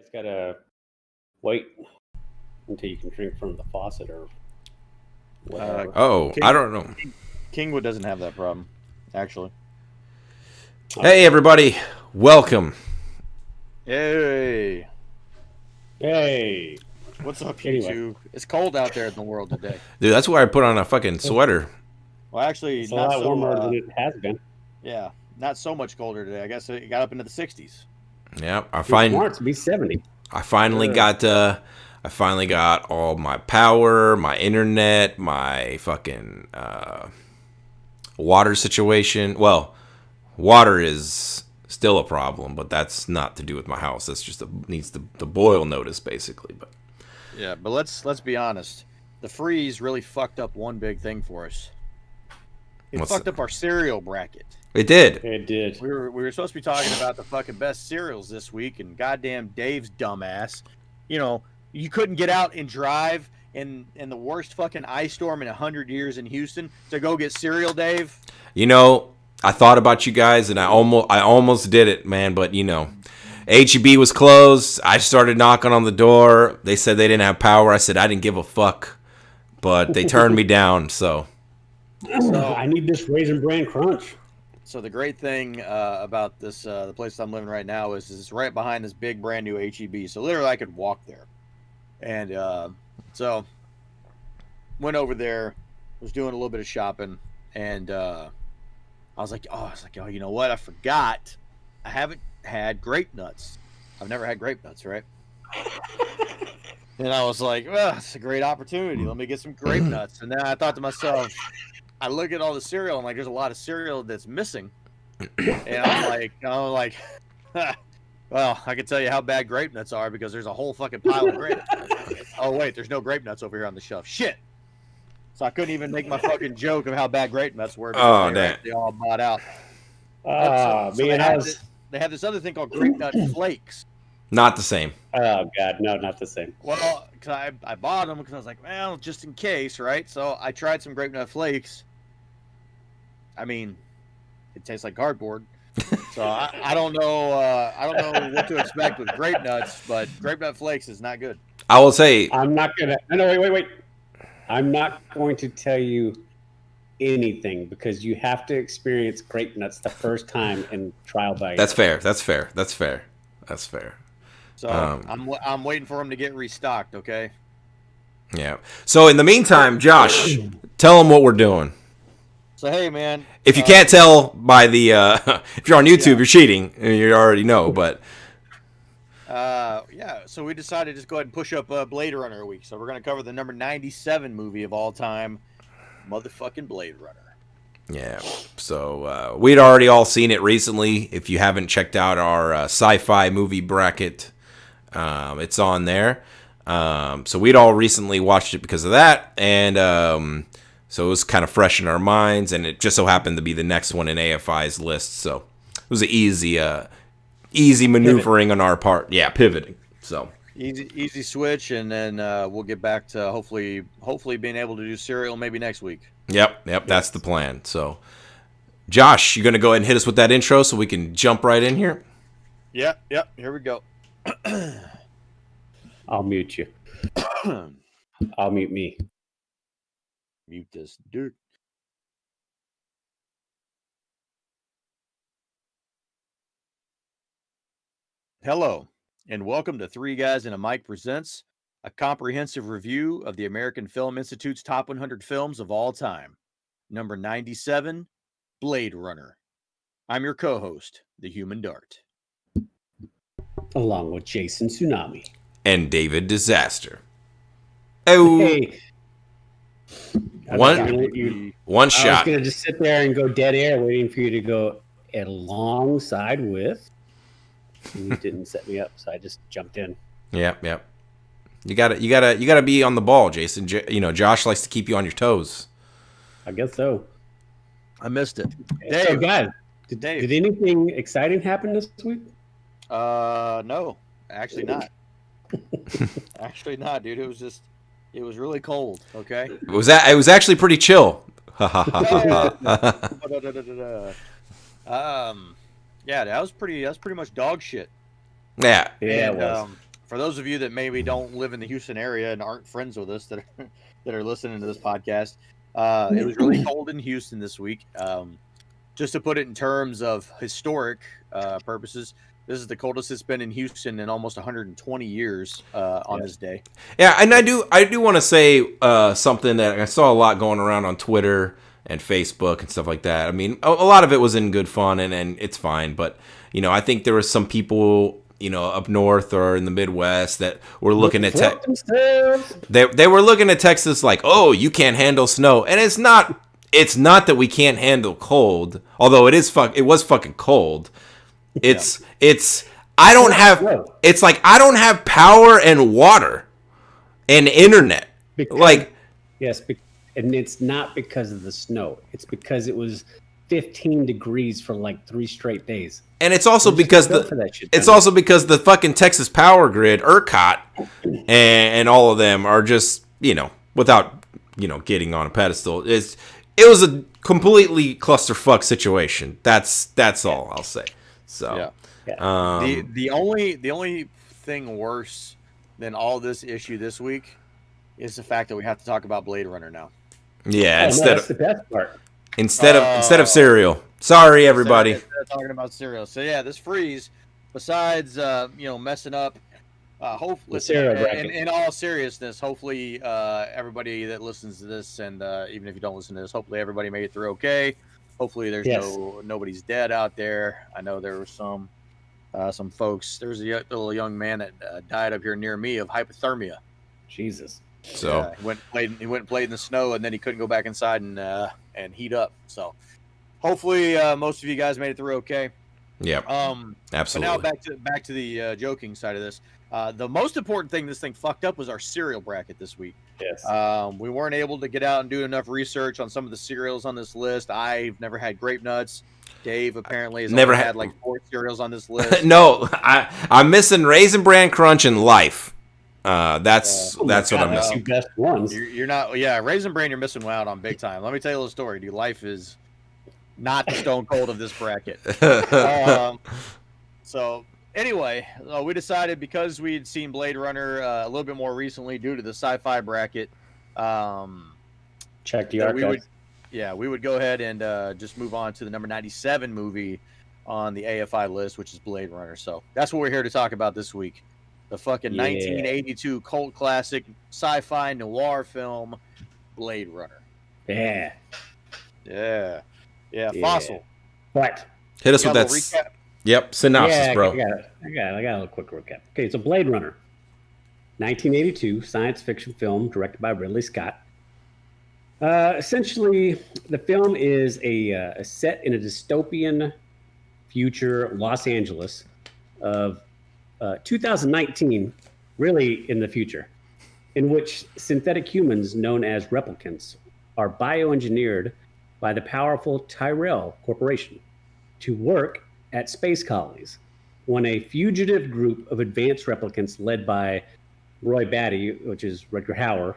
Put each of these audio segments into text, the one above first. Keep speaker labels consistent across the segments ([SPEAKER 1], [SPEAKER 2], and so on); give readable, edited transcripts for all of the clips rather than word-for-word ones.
[SPEAKER 1] it's gotta wait until you can drink from the faucet or whatever.
[SPEAKER 2] I don't know.
[SPEAKER 3] Kingwood doesn't have that problem, actually.
[SPEAKER 2] Hey, everybody. Welcome.
[SPEAKER 3] Hey. What's up, you two? It's cold out there in the world today.
[SPEAKER 2] Dude, that's why I put on a fucking sweater.
[SPEAKER 3] Well, actually,
[SPEAKER 1] It's a
[SPEAKER 3] not
[SPEAKER 1] lot
[SPEAKER 3] so
[SPEAKER 1] warmer than it has been.
[SPEAKER 3] Yeah, not so much colder today. I guess it got up into the 60s.
[SPEAKER 2] Yeah,
[SPEAKER 1] It's to be 70.
[SPEAKER 2] I finally got all my power, my internet, my fucking water situation. Well, water is still a problem, but that's not to do with my house. That's just needs the boil notice, basically. But
[SPEAKER 3] yeah, but let's be honest. The freeze really fucked up one big thing for us. It fucked up our cereal bracket.
[SPEAKER 2] It did.
[SPEAKER 1] It did.
[SPEAKER 3] We were supposed to be talking about the fucking best cereals this week, and goddamn Dave's dumbass, you couldn't get out and drive in the worst fucking ice storm in 100 years in Houston to go get cereal, Dave.
[SPEAKER 2] I thought about you guys, and I almost did it, man. But HEB was closed. I started knocking on the door. They said they didn't have power. I said I didn't give a fuck, but they turned me down. So
[SPEAKER 1] I need this Raisin Bran Crunch.
[SPEAKER 3] So the great thing about this, the place I'm living right now, is it's right behind this big brand new HEB. So literally, I could walk there. And so went over there, was doing a little bit of shopping, and I was like, oh, you know what? I forgot. I haven't had grape nuts. I've never had grape nuts, right? And I was like, well, it's a great opportunity. Let me get some grape nuts. And then I thought to myself, I look at all the cereal, and like, there's a lot of cereal that's missing. And I'm like, well, I can tell you how bad grape nuts are because there's a whole fucking pile of grapes. Oh wait, there's no grape nuts over here on the shelf. Shit. So I couldn't even make my fucking joke of how bad grape nuts were.
[SPEAKER 2] Oh, damn.
[SPEAKER 3] They all bought out.
[SPEAKER 1] Oh,
[SPEAKER 3] so they had this other thing called grape nut flakes.
[SPEAKER 2] not the same.
[SPEAKER 1] Oh, God. No, not the same.
[SPEAKER 3] Well, cause I bought them because I was like, well, just in case, right? So I tried some grape nut flakes. I mean, it tastes like cardboard. So I don't know what to expect with grape nuts, but grape nut flakes is not good.
[SPEAKER 2] I will say
[SPEAKER 1] I'm not going to... No, wait. I'm not going to tell you anything because you have to experience grape nuts the first time and trial by
[SPEAKER 2] that's fair.
[SPEAKER 3] So I'm waiting for them to get restocked, okay?
[SPEAKER 2] Yeah. So in the meantime, Josh, tell them what we're doing.
[SPEAKER 3] So hey, man.
[SPEAKER 2] If you can't tell by the if you're on YouTube, you're cheating. You already know, but
[SPEAKER 3] yeah. So we decided to just go ahead and push up Blade Runner a week. So we're gonna cover the number 97 movie of all time, motherfucking Blade Runner.
[SPEAKER 2] yeah. So we'd already all seen it recently. If you haven't checked out our sci-fi movie bracket, it's on there. So we'd all recently watched it because of that, and so it was kind of fresh in our minds, and it just so happened to be the next one in AFI's list. So it was an easy maneuvering on our part. Yeah, pivoting. So
[SPEAKER 3] easy switch, and then we'll get back to hopefully being able to do cereal maybe next week.
[SPEAKER 2] Yep, that's the plan. So, Josh, you gonna go ahead and hit us with that intro so we can jump right in here?
[SPEAKER 3] Yep. Here we go.
[SPEAKER 1] I'll mute you. I'll mute me.
[SPEAKER 3] Mute this dude. Hello, and welcome to Three Guys and a Mic Presents, a comprehensive review of the American Film Institute's top 100 films of all time. Number 97, Blade Runner. I'm your co-host, the Human Dart.
[SPEAKER 1] Along with Jason Tsunami.
[SPEAKER 2] And David Disaster. Oh,
[SPEAKER 1] hey.
[SPEAKER 2] One shot.
[SPEAKER 1] I was going to just sit there and go dead air waiting for you to go alongside with. You didn't set me up, so I just jumped in.
[SPEAKER 2] Yep. You gotta be on the ball, Jason. Josh likes to keep you on your toes.
[SPEAKER 1] I guess so.
[SPEAKER 3] I missed it.
[SPEAKER 1] Dave, so guys, did anything exciting happen this week?
[SPEAKER 3] No, actually not. Actually not, dude. It was really cold. Okay.
[SPEAKER 2] It was actually pretty chill.
[SPEAKER 3] Yeah, that was pretty much dog shit.
[SPEAKER 2] Yeah.
[SPEAKER 1] Yeah, it was.
[SPEAKER 3] for those of you that maybe don't live in the Houston area and aren't friends with us that are listening to this podcast, it was really cold in Houston this week. Just to put it in terms of historic purposes, this is the coldest it's been in Houston in almost 120 years on this day.
[SPEAKER 2] Yeah, and I do want to say something that I saw a lot going around on Twitter and Facebook and stuff like that. I mean, a lot of it was in good fun and it's fine, but I think there were some people up north or in the Midwest that were looking at they were looking at Texas like, oh, you can't handle snow, and it's not that we can't handle cold, although it was fucking cold. It's I don't have power and water and internet.
[SPEAKER 1] Yes, and it's not because of the snow. It's because it was 15 degrees for like 3 straight days.
[SPEAKER 2] And it's also because the fucking Texas power grid, ERCOT, and all of them are just, without, getting on a pedestal. It was a completely clusterfuck situation. That's all I'll say. So,
[SPEAKER 3] the only thing worse than all this issue this week is the fact that we have to talk about Blade Runner now.
[SPEAKER 2] Yeah,
[SPEAKER 1] that's the best part.
[SPEAKER 2] Instead of cereal. Sorry, everybody.
[SPEAKER 3] Instead of talking about cereal. So yeah, this freeze, besides messing up, hopefully, in all seriousness, hopefully everybody that listens to this, and even if you don't listen to this, hopefully everybody made it through okay. Hopefully there's nobody's dead out there. I know there were some folks. There was a little young man that died up here near me of hypothermia.
[SPEAKER 1] Jesus.
[SPEAKER 2] So
[SPEAKER 3] he went and played in the snow, and then he couldn't go back inside and heat up. So hopefully most of you guys made it through okay.
[SPEAKER 2] Yeah. Absolutely.
[SPEAKER 3] But now back to the joking side of this. The most important thing this thing fucked up was our cereal bracket this week.
[SPEAKER 1] Yes.
[SPEAKER 3] We weren't able to get out and do enough research on some of the cereals on this list. I've never had grape nuts. Dave apparently has never had like 4 cereals on this list.
[SPEAKER 2] No, I'm missing Raisin Bran Crunch and Life. That's what I'm missing.
[SPEAKER 1] Best ones.
[SPEAKER 3] You're not. Yeah, Raisin Bran, you're missing out on big time. Let me tell you a little story, dude. Life is not the stone cold of this bracket. So anyway, we decided because we'd seen Blade Runner a little bit more recently due to the sci-fi bracket.
[SPEAKER 1] Check the archives.
[SPEAKER 3] We would go ahead and just move on to the number 97 movie on the AFI list, which is Blade Runner. So that's what we're here to talk about this week. The fucking 1982 cult classic sci-fi noir film, Blade Runner.
[SPEAKER 1] Yeah.
[SPEAKER 3] Fossil.
[SPEAKER 1] What?
[SPEAKER 2] Hit us with that.
[SPEAKER 3] Recap?
[SPEAKER 2] Yep, synopsis, bro.
[SPEAKER 1] I got a little quick recap. Okay, so Blade Runner, 1982 science fiction film directed by Ridley Scott. Essentially, the film is a set in a dystopian future Los Angeles of 2019, really in the future, in which synthetic humans known as replicants are bioengineered by the powerful Tyrell Corporation to work at space colonies when a fugitive group of advanced replicants led by Roy Batty, which is Rutger Hauer,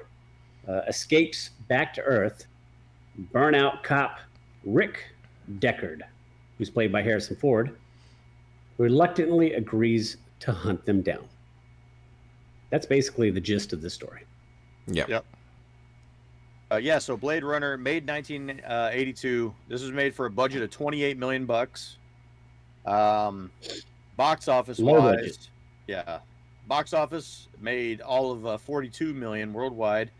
[SPEAKER 1] escapes back to Earth. Burnout cop Rick Deckard, who's played by Harrison Ford, reluctantly agrees to hunt them down. That's basically the gist of the story.
[SPEAKER 2] Yep.
[SPEAKER 3] So Blade Runner, made 1982. This was made for a budget of $28 million. Box office wise, box office made all of 42 million worldwide.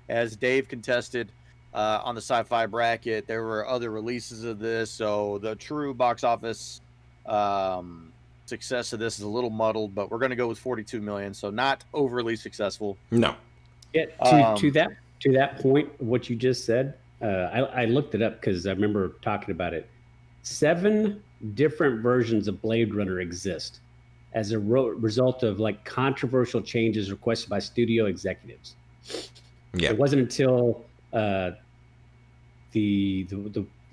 [SPEAKER 3] As Dave contested on the sci-fi bracket, there were other releases of this, so the true box office success of this is a little muddled, but we're going to go with 42 million, so not overly successful.
[SPEAKER 2] No.
[SPEAKER 1] To that point, what you just said, I looked it up because I remember talking about it. 7 different versions of Blade Runner exist as a result of like controversial changes requested by studio executives.
[SPEAKER 2] Yeah.
[SPEAKER 1] It wasn't until the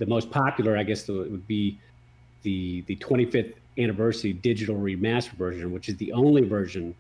[SPEAKER 1] most popular, I guess, would be the 25th anniversary digital remaster version, which is the only version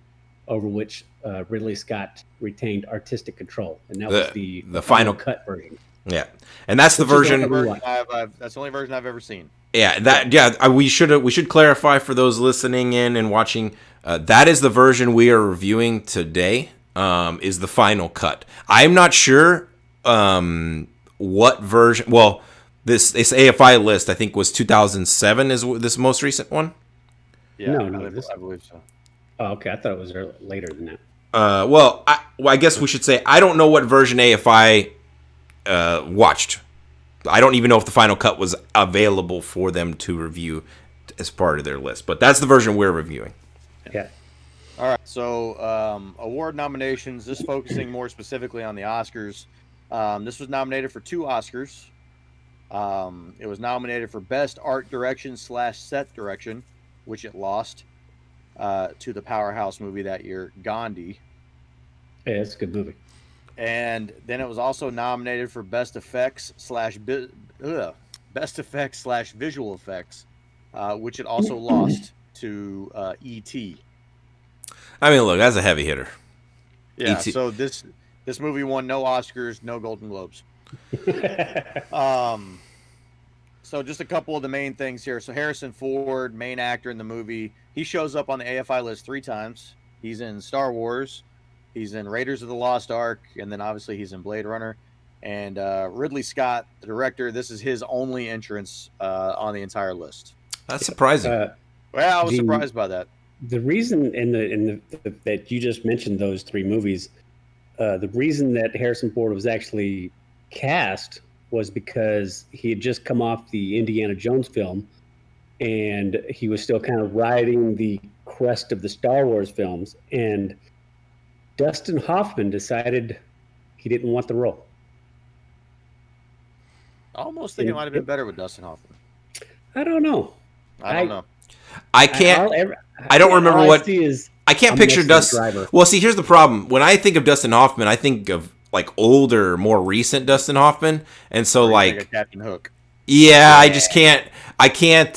[SPEAKER 1] over which Ridley Scott retained artistic control, and that was the final cut version.
[SPEAKER 2] Yeah, and that's the version.
[SPEAKER 3] That's the only version I've ever seen.
[SPEAKER 2] Yeah, we should clarify for those listening in and watching That is the version we are reviewing today. Is the final cut. I'm not sure what version. Well, this AFI list I think was 2007 is this most recent one.
[SPEAKER 3] Yeah,
[SPEAKER 1] No,
[SPEAKER 3] I believe so.
[SPEAKER 1] Oh, okay. I thought it was later than that.
[SPEAKER 2] Well, I guess we should say I don't know what version AFI watched. I don't even know if the final cut was available for them to review as part of their list, but that's the version we're reviewing.
[SPEAKER 1] Yeah.
[SPEAKER 3] All right, so award nominations, this focusing more specifically on the Oscars. This was nominated for 2 Oscars. It was nominated for Best Art Direction / Set Direction, which it lost to the powerhouse movie that year, Gandhi.
[SPEAKER 1] Yeah, it's a good movie.
[SPEAKER 3] And then it was also nominated for Best Effects / Visual Effects, which it also lost to E.T.
[SPEAKER 2] I mean, look, that's a heavy hitter.
[SPEAKER 3] Yeah,
[SPEAKER 2] E.T.
[SPEAKER 3] so this movie won no Oscars, no Golden Globes. So just a couple of the main things here. So Harrison Ford, main actor in the movie, he shows up on the AFI list 3 times. He's in Star Wars, he's in Raiders of the Lost Ark, and then obviously he's in Blade Runner. And Ridley Scott, the director, this is his only entrance on the entire list.
[SPEAKER 2] That's surprising.
[SPEAKER 3] Well, I was surprised by that.
[SPEAKER 1] The reason that you just mentioned those 3 movies, the reason that Harrison Ford was actually cast was because he had just come off the Indiana Jones film, and he was still kind of riding the crest of the Star Wars films. And Dustin Hoffman decided he didn't want the role.
[SPEAKER 3] I almost think it might have been better with Dustin Hoffman.
[SPEAKER 1] I don't know.
[SPEAKER 3] I don't know.
[SPEAKER 2] I can't. I don't remember what. I can't picture Dustin. Well, see, here's the problem. When I think of Dustin Hoffman, I think of like older, more recent Dustin Hoffman, and so like
[SPEAKER 3] Captain Hook.
[SPEAKER 2] Yeah, I just can't. I can't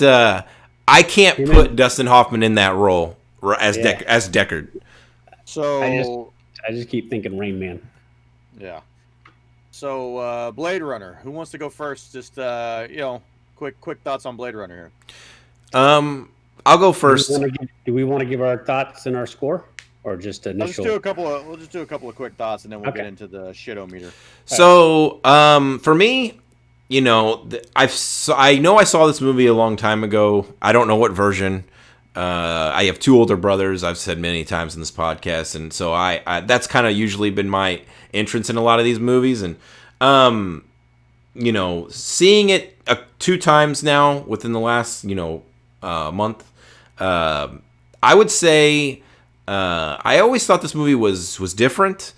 [SPEAKER 2] put Dustin Hoffman in that role as Deckard.
[SPEAKER 3] So
[SPEAKER 1] I just keep thinking Rain Man.
[SPEAKER 3] Yeah. So Blade Runner. Who wants to go first? Just quick thoughts on Blade Runner here.
[SPEAKER 2] I'll go first.
[SPEAKER 1] Do we want to give our thoughts and our score, or just initial?
[SPEAKER 3] We'll just do a couple of quick thoughts, and then we'll get into the shit-o-meter.
[SPEAKER 2] So, for me, I know I saw this movie a long time ago. I don't know what version. I have 2 older brothers. I've said many times in this podcast, and so I that's kind of usually been my entrance in a lot of these movies, and seeing it 2 times now within the last month. I would say I always thought this movie was different,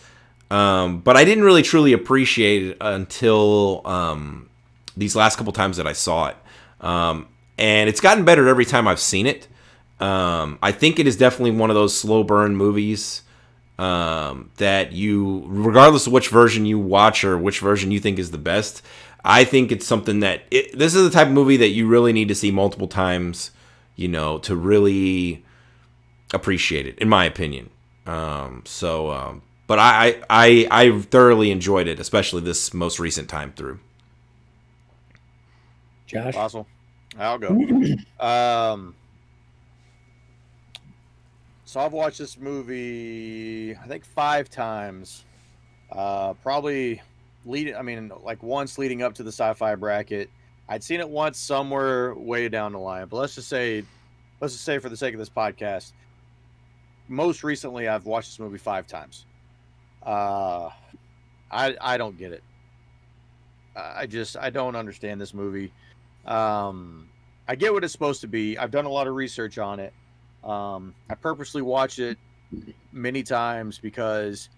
[SPEAKER 2] but I didn't really truly appreciate it until these last couple times that I saw it. And it's gotten better every time I've seen it. I think it is definitely one of those slow burn movies that you, regardless of which version you watch or which version you think is the best, I think it's something that this is the type of movie that you really need to see multiple times, to really appreciate it, in my opinion. But I thoroughly enjoyed it, especially this most recent time through.
[SPEAKER 1] Josh?
[SPEAKER 3] Fossil. I'll go. So I've watched this movie, I think 5 times. Probably once leading up to the sci-fi bracket. I'd seen it once somewhere way down the line, but let's just say for the sake of this podcast, most recently I've watched this movie 5 times. I don't get it. I don't understand this movie. I get what it's supposed to be. I've done a lot of research on it. I purposely watch it many times because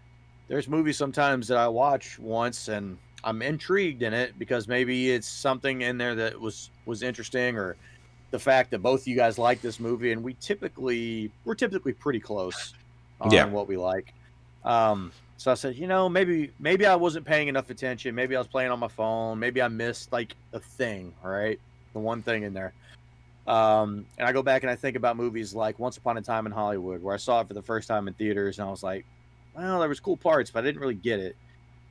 [SPEAKER 3] there's movies sometimes that I watch once and I'm intrigued in it because maybe it's something in there that was interesting, or the fact that both of you guys like this movie, and we're typically pretty close on what we like. So I said, maybe I wasn't paying enough attention. Maybe I was playing on my phone. Maybe I missed like a thing, right? The one thing in there. And I go back and I think about movies like Once Upon a Time in Hollywood, where I saw it for the first time in theaters, and I was like, well, there was cool parts, but I didn't really get it.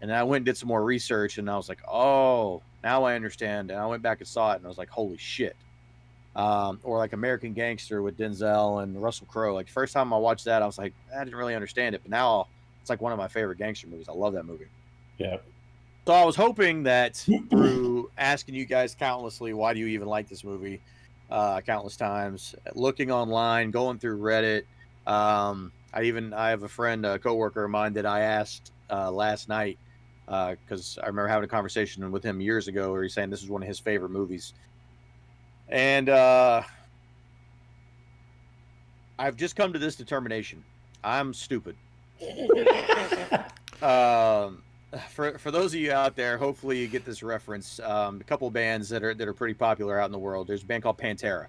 [SPEAKER 3] And then I went and did some more research, and I was like, oh, now I understand. And I went back and saw it, and I was like, holy shit. or like American Gangster with Denzel and Russell Crowe. Like first time I watched that, I was like, I didn't really understand it, but now it's like one of my favorite gangster movies. I love that movie.
[SPEAKER 1] Yeah.
[SPEAKER 3] So I was hoping that through asking you guys countlessly, why do you even like this movie, countless times, looking online, going through Reddit. I have a friend, a coworker of mine that I asked last night because I remember having a conversation with him years ago where he's saying this is one of his favorite movies. And I've just come to this determination. I'm stupid. For those of you out there, hopefully you get this reference. A couple of bands that are pretty popular out in the world. There's a band called Pantera,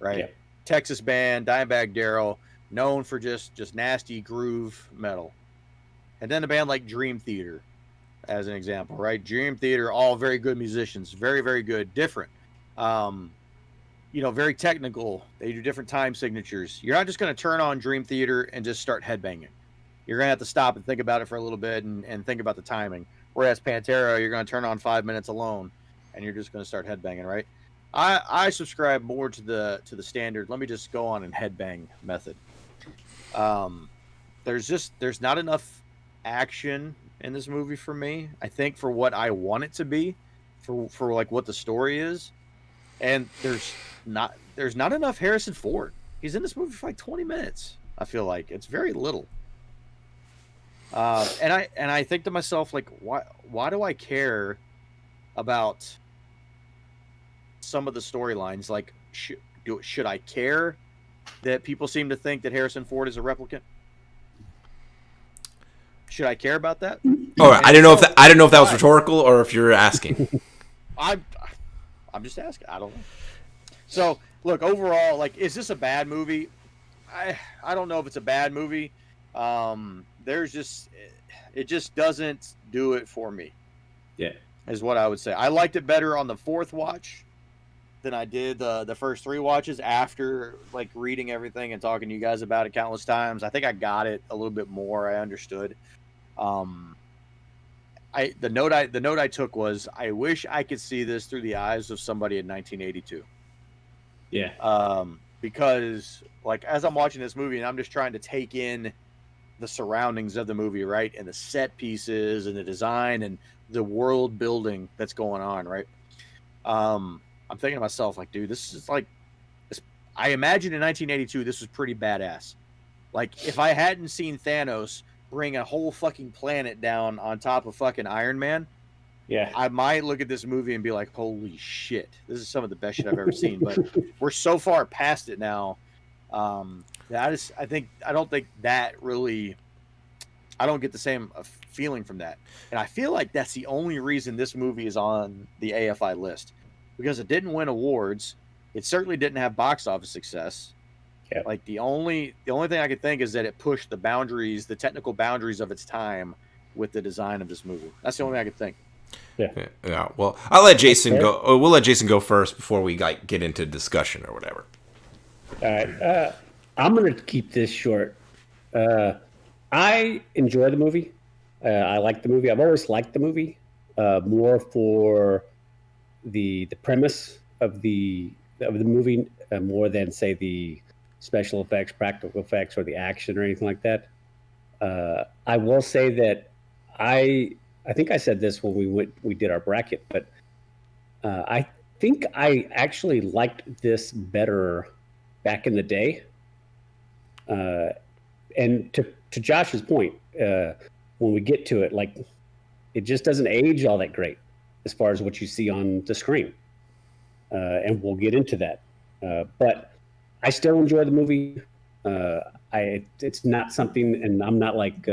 [SPEAKER 3] right?
[SPEAKER 1] Yeah.
[SPEAKER 3] Texas band, Dimebag Darrell, known for just nasty groove metal. And then a band like Dream Theater, as an example, right? Dream Theater, all very good musicians, very, very good, different. Very technical. They do different time signatures. You're not just going to turn on Dream Theater and just start headbanging. You're going to have to stop and think about it for a little bit and think about the timing. Whereas Pantera, you're going to turn on 5 minutes alone and you're just going to start headbanging, right? I subscribe more to the standard. Let me just go on and headbang method. There's not enough action in this movie for me. I think for what I want it to be, for like what the story is, and there's not enough Harrison Ford. He's in this movie for like 20 minutes. I feel like it's very little. And I think to myself, like, why do I care about some of the storylines? Like, should I care that people seem to think that Harrison Ford is a replicant? Should I care about that?
[SPEAKER 2] Oh, I didn't know if that was rhetorical or if you're asking.
[SPEAKER 3] I'm just asking. I don't know. So, look, overall, like, is this a bad movie? I don't know if it's a bad movie. It just doesn't do it for me.
[SPEAKER 1] Yeah,
[SPEAKER 3] is what I would say. I liked it better on the fourth watch than I did the first three watches after like reading everything and talking to you guys about it countless times. I think I got it a little bit more. I understood. The note I took was, I wish I could see this through the eyes of somebody in 1982.
[SPEAKER 1] Yeah.
[SPEAKER 3] Because like as I'm watching this movie and I'm just trying to take in the surroundings of the movie, right, and the set pieces and the design and the world building that's going on, right. I'm thinking to myself, like, dude, this is like, I imagine in 1982 this was pretty badass. Like, if I hadn't seen Thanos bring a whole fucking planet down on top of fucking Iron Man,
[SPEAKER 1] Yeah.
[SPEAKER 3] I might look at this movie and be like, holy shit, this is some of the best shit I've ever seen. But we're so far past it now. That I don't think that really, I don't get the same feeling from that. And I feel like that's the only reason this movie is on the AFI list, because it didn't win awards. It certainly didn't have box office success.
[SPEAKER 1] Yeah.
[SPEAKER 3] Like the only thing I could think is that it pushed the boundaries, the technical boundaries of its time with the design of this movie. That's the only thing I could think.
[SPEAKER 2] Yeah. Well, I'll let Jason go. We'll let Jason go first before we get into discussion or whatever.
[SPEAKER 1] All right. I'm going to keep this short. I enjoy the movie. I like the movie. I've always liked the movie more for the premise of the movie more than, say, the special effects, practical effects, or the action or anything like that. I will say that I think I said this when we did our bracket, but I think I actually liked this better back in the day. And to Josh's point, when we get to it, like, it just doesn't age all that great as far as what you see on the screen. And we'll get into that. But I still enjoy the movie. It's not something, and I'm not like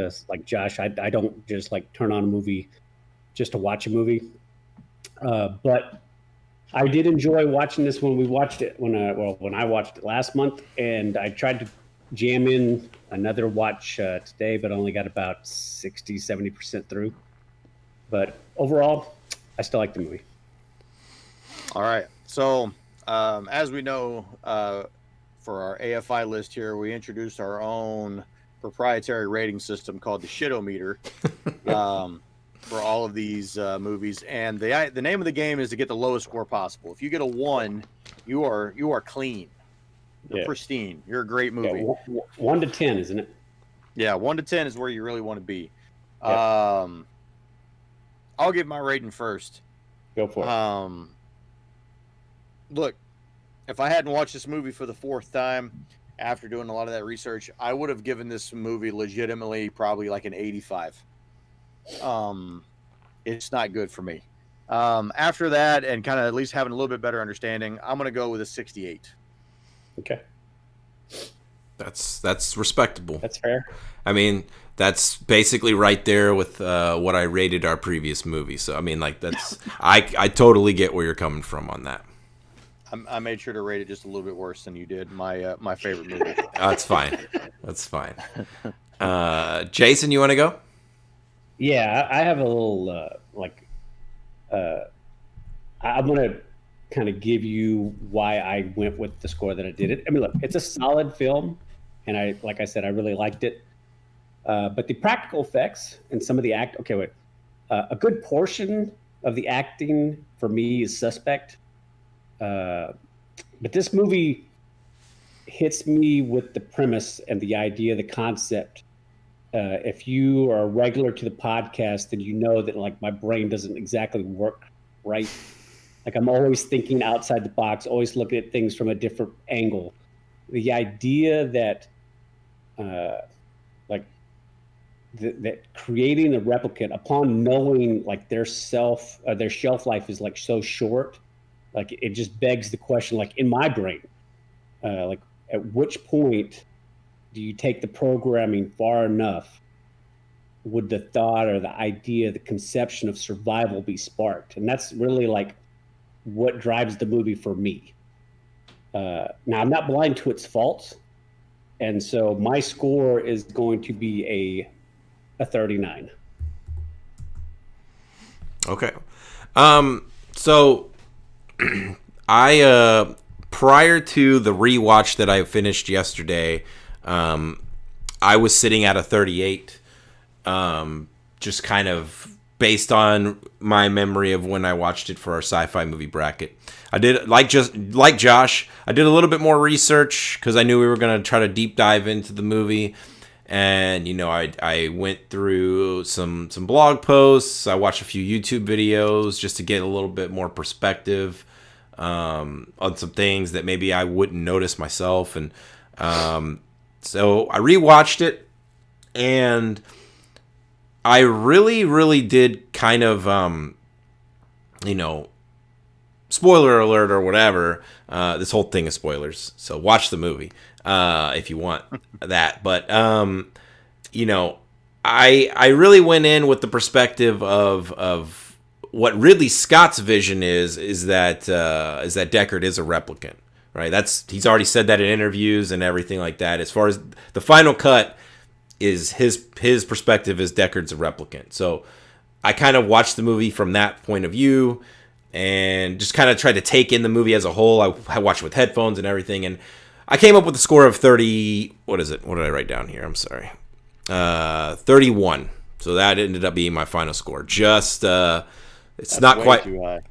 [SPEAKER 1] Josh. I don't just like turn on a movie just to watch a movie. But I did enjoy watching this when we watched it when I watched it last month, and I tried to jam in another watch today, but only got about 60-70% through. But overall, I still like the movie.
[SPEAKER 3] All right. So as we know, for our AFI list here, we introduced our own proprietary rating system called the Shitometer. for all of these movies, and the name of the game is to get the lowest score possible. If you get a 1, you are clean, you're pristine, you're a great movie.
[SPEAKER 1] Yeah, 1 to 10, isn't it?
[SPEAKER 3] Yeah, 1 to 10 is where you really want to be.
[SPEAKER 1] Yeah.
[SPEAKER 3] I'll give my rating first.
[SPEAKER 1] Go for it.
[SPEAKER 3] Look, if I hadn't watched this movie for the 4th time after doing a lot of that research, I would have given this movie legitimately probably like an 85. It's not good for me. After that, and kind of at least having a little bit better understanding, I'm going to go with a 68.
[SPEAKER 1] Okay.
[SPEAKER 2] That's respectable.
[SPEAKER 1] That's fair.
[SPEAKER 2] I mean, that's basically right there with what I rated our previous movie. So I mean, like that's I totally get where you're coming from on that.
[SPEAKER 3] I made sure to rate it just a little bit worse than you did my favorite movie.
[SPEAKER 2] That's fine. That's fine. Jason, you want to go?
[SPEAKER 1] Yeah, I have a little I'm gonna kind of give you why I went with the score that I did. I mean, look, it's a solid film, and like I said, I really liked it. But the practical effects and some of the a good portion of the acting for me is suspect. But this movie hits me with the premise and the idea, the concept. If you are a regular to the podcast, then you know that like my brain doesn't exactly work right. Like I'm always thinking outside the box, always looking at things from a different angle. The idea that that creating a replicant upon knowing like their shelf life is like so short, like it just begs the question, like in my brain, like at which point do you take the programming far enough would the thought or the idea, the conception of survival be sparked? And that's really like what drives the movie for me. Now I'm not blind to its faults, and so my score is going to be a 39.
[SPEAKER 2] Okay. So I prior to the rewatch that I finished yesterday, I was sitting at a 38. Just kind of based on my memory of when I watched it for our sci-fi movie bracket. I did like Josh. I did a little bit more research because I knew we were going to try to deep dive into the movie. And, you know, I went through some blog posts. I watched a few YouTube videos just to get a little bit more perspective on some things that maybe I wouldn't notice myself. And so I rewatched it, and I really, really did kind of, you know, spoiler alert or whatever. This whole thing is spoilers. So watch the movie. If you want that. But, you know, I really went in with the perspective of what Ridley Scott's vision is that Deckard is a replicant, right? He's already said that in interviews and everything like that. As far as the final cut is his perspective is Deckard's a replicant. So I kind of watched the movie from that point of view and just kind of tried to take in the movie as a whole. I watched it with headphones and everything, and I came up with a score of 30. What is it? What did I write down here? I'm sorry. 31. So that ended up being my final score. Just it's not quite
[SPEAKER 3] too high.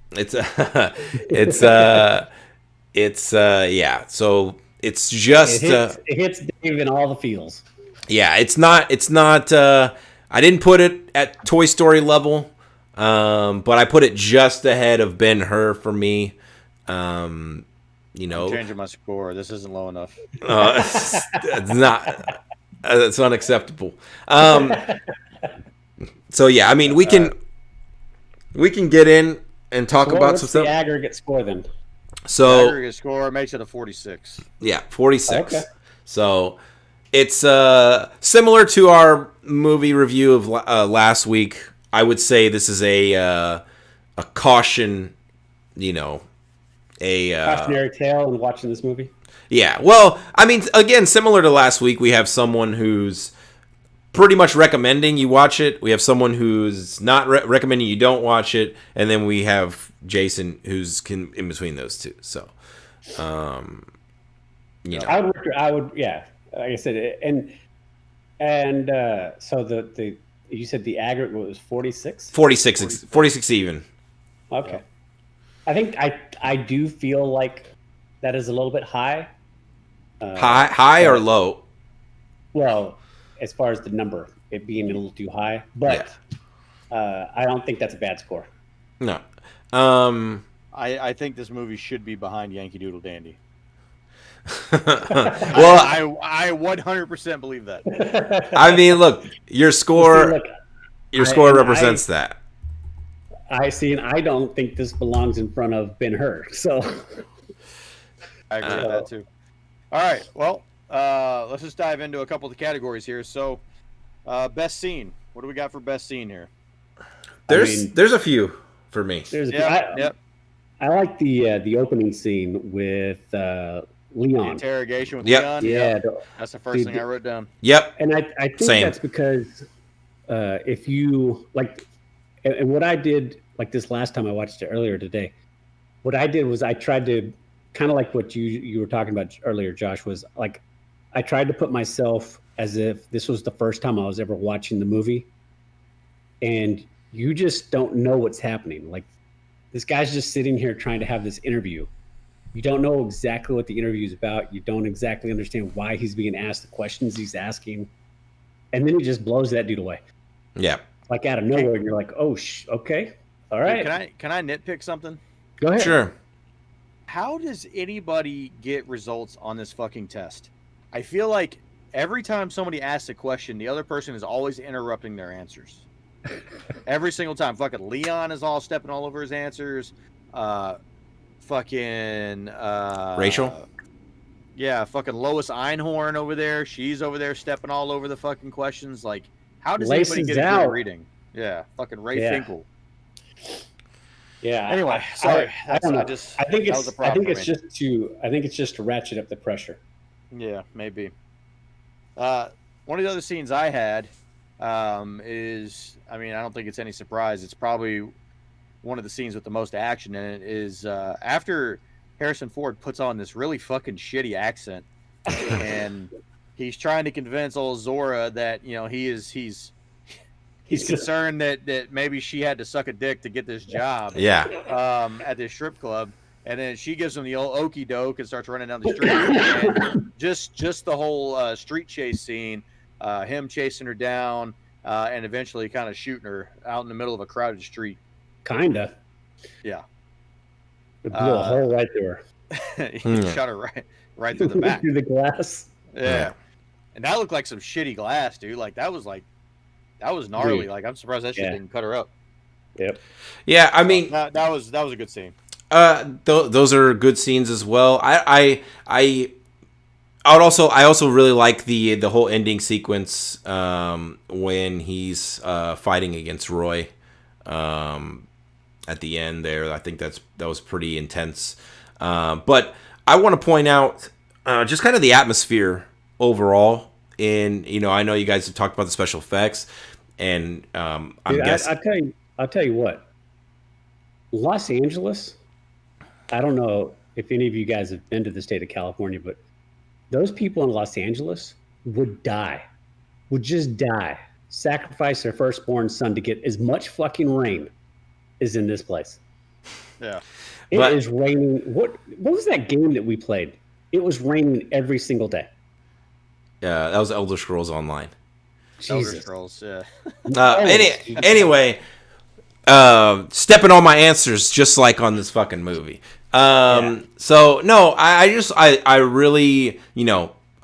[SPEAKER 2] Yeah. So it's just
[SPEAKER 1] it hits Dave in all the feels.
[SPEAKER 2] Yeah, it's not I didn't put it at Toy Story level. But I put it just ahead of Ben-Hur for me. You know,
[SPEAKER 3] I'm changing my score. This isn't low enough.
[SPEAKER 2] It's not. It's unacceptable. So yeah, I mean, we can get in and talk about some stuff.
[SPEAKER 1] The aggregate score then?
[SPEAKER 2] So
[SPEAKER 3] the aggregate score makes it a 46.
[SPEAKER 2] Yeah, 46.
[SPEAKER 1] Okay.
[SPEAKER 2] So it's similar to our movie review of last week. I would say this is a caution, you know,
[SPEAKER 1] cautionary tale in watching this movie.
[SPEAKER 2] Yeah, well, I mean, again, similar to last week, we have someone who's pretty much recommending you watch it. We have someone who's not recommending you don't watch it, and then we have Jason who's in between those two. So, you know,
[SPEAKER 1] I would, yeah, like I said, and so the You said the aggregate was 46?
[SPEAKER 2] 46 even.
[SPEAKER 1] Okay.
[SPEAKER 3] Yeah.
[SPEAKER 1] I think I do feel like that is a little bit high.
[SPEAKER 2] High or low?
[SPEAKER 1] Well, as far as the number, it being a little too high, but I don't think that's a bad score.
[SPEAKER 2] No.
[SPEAKER 3] I think this movie should be behind Yankee Doodle Dandy.
[SPEAKER 2] Well,
[SPEAKER 3] I 100% believe that.
[SPEAKER 2] I mean, look, your score, represents that.
[SPEAKER 1] I see, and I don't think this belongs in front of Ben-Hur. So
[SPEAKER 3] I agree with that too. All right, well, let's just dive into a couple of the categories here. So, best scene. What do we got for best scene here?
[SPEAKER 2] There's a few for me.
[SPEAKER 1] I like the opening scene with Leon.
[SPEAKER 3] The interrogation with
[SPEAKER 2] Yep.
[SPEAKER 3] Leon.
[SPEAKER 1] Yeah,
[SPEAKER 3] that's the first thing I wrote down.
[SPEAKER 2] Yep.
[SPEAKER 1] And I think that's because if you like, and what I did like this last time I watched it earlier today, what I did was I tried to kind of like what you were talking about earlier, Josh, was like I tried to put myself as if this was the first time I was ever watching the movie, and you just don't know what's happening. Like this guy's just sitting here trying to have this interview. You don't know exactly what the interview is about. You don't exactly understand why he's being asked the questions he's asking. And then he just blows that dude away.
[SPEAKER 2] Yeah.
[SPEAKER 1] Like out of nowhere, and you're like, oh, okay. All right.
[SPEAKER 3] Can I nitpick something?
[SPEAKER 1] Go ahead.
[SPEAKER 2] Sure.
[SPEAKER 3] How does anybody get results on this fucking test? I feel like every time somebody asks a question, the other person is always interrupting their answers. Every single time. Fucking Leon is all stepping all over his answers. Fucking
[SPEAKER 2] Rachel?
[SPEAKER 3] Yeah, fucking Lois Einhorn over there. She's over there stepping all over the fucking questions. Like, how does anybody get a good reading? Yeah, fucking Ray Finkel.
[SPEAKER 1] Yeah.
[SPEAKER 3] Anyway, sorry.
[SPEAKER 1] I don't know. I think it's just to ratchet up the pressure.
[SPEAKER 3] Yeah, maybe. One of the other scenes I had is, I mean, I don't think it's any surprise. It's probably one of the scenes with the most action in it is after Harrison Ford puts on this really fucking shitty accent and he's trying to convince old Zora that, you know, he's concerned that maybe she had to suck a dick to get this job.
[SPEAKER 2] Yeah.
[SPEAKER 3] At this strip club. And then she gives him the old okie doke and starts running down the street. And just the whole street chase scene, him chasing her down and eventually kind of shooting her out in the middle of a crowded street.
[SPEAKER 1] Kinda.
[SPEAKER 3] Yeah.
[SPEAKER 1] It blew a hole right through her.
[SPEAKER 3] He shot her right through the back.
[SPEAKER 1] Through the glass.
[SPEAKER 3] Yeah. And that looked like some shitty glass, dude. Like that was gnarly.
[SPEAKER 1] Dude.
[SPEAKER 3] Like I'm surprised that shit didn't cut her up.
[SPEAKER 1] Yep.
[SPEAKER 2] Yeah, I mean
[SPEAKER 3] that was a good scene.
[SPEAKER 2] Those are good scenes as well. I also really like the whole ending sequence when he's fighting against Roy at the end there. I think that was pretty intense. But I want to point out just kind of the atmosphere overall. I know you guys have talked about the special effects, and I'm guessing.
[SPEAKER 1] I'll tell you what. Los Angeles. I don't know if any of you guys have been to the state of California, but those people in Los Angeles would just die, sacrifice their firstborn son to get as much fucking rain as in this place.
[SPEAKER 3] Yeah.
[SPEAKER 1] It is raining. What was that game that we played? It was raining every single day.
[SPEAKER 2] Yeah, that was Elder Scrolls Online.
[SPEAKER 1] Jesus.
[SPEAKER 3] Elder Scrolls, yeah.
[SPEAKER 2] Anyway, stepping on my answers just like on this fucking movie. So no, I really,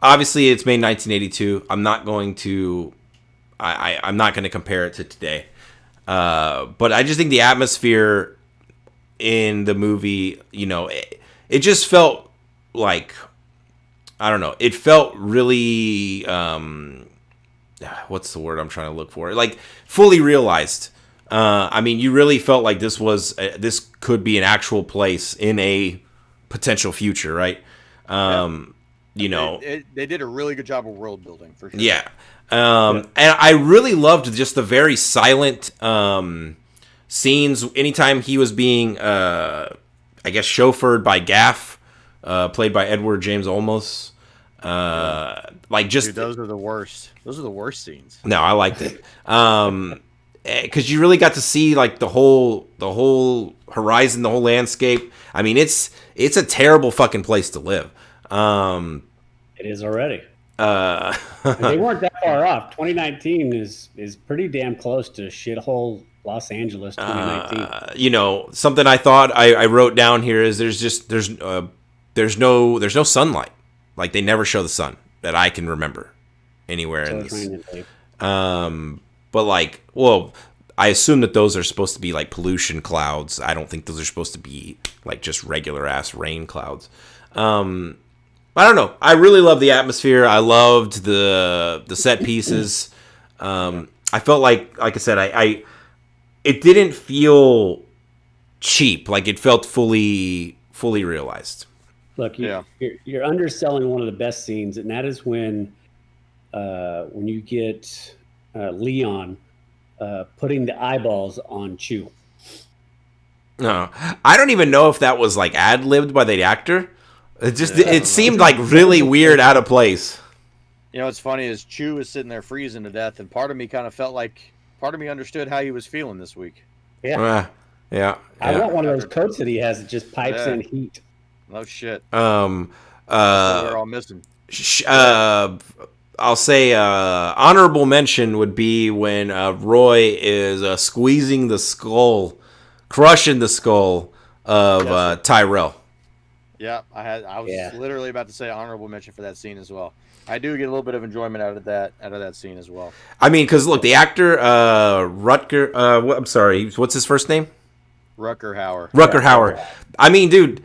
[SPEAKER 2] obviously it's made in 1982. I'm not going to compare it to today. But I just think the atmosphere in the movie, it just felt like, I don't know. It felt really, what's the word I'm trying to look for? Like fully realized. I mean, you really felt like this could be an actual place in a potential future, right? They
[SPEAKER 3] did a really good job of world building for sure.
[SPEAKER 2] Yeah. And I really loved just the very silent scenes. Anytime he was being, chauffeured by Gaff, played by Edward James Olmos. Like just
[SPEAKER 3] Dude, those are the worst. Those are the worst scenes.
[SPEAKER 2] no, I liked it. Because you really got to see like the whole horizon, the whole landscape. I mean, it's a terrible fucking place to live.
[SPEAKER 1] It is already.
[SPEAKER 2] Uh,
[SPEAKER 1] They weren't that far off. 2019 is pretty damn close to shithole Los Angeles 2019.
[SPEAKER 2] you know, something I thought I wrote down here is there's no sunlight. Like they never show the sun that I can remember anywhere in this. But like, well, I assume that those are supposed to be like pollution clouds. I don't think those are supposed to be like just regular ass rain clouds. I don't know. I really love the atmosphere. I loved the set pieces. I felt like I said, I it didn't feel cheap. Like it felt fully realized.
[SPEAKER 1] Look, you're underselling one of the best scenes, and that is when you get Leon putting the eyeballs on Chew.
[SPEAKER 2] No, I don't even know if that was like ad-libbed by the actor. It seemed like really weird, out of place.
[SPEAKER 3] You know what's funny is Chew is sitting there freezing to death, and part of me kind of felt like understood how he was feeling this week.
[SPEAKER 1] Yeah.
[SPEAKER 2] Yeah.
[SPEAKER 1] I want one of those coats that he has that just pipes in heat.
[SPEAKER 3] No shit.
[SPEAKER 2] We're
[SPEAKER 3] all missing.
[SPEAKER 2] I'll say honorable mention would be when Roy is squeezing the skull, crushing the skull of Tyrell.
[SPEAKER 3] Yeah, I was literally about to say honorable mention for that scene as well. I do get a little bit of enjoyment out of that scene as well.
[SPEAKER 2] I mean, because look, the actor Rutger, I'm sorry, what's his first name?
[SPEAKER 3] Rutger Hauer.
[SPEAKER 2] Rutger Hauer. I mean, dude.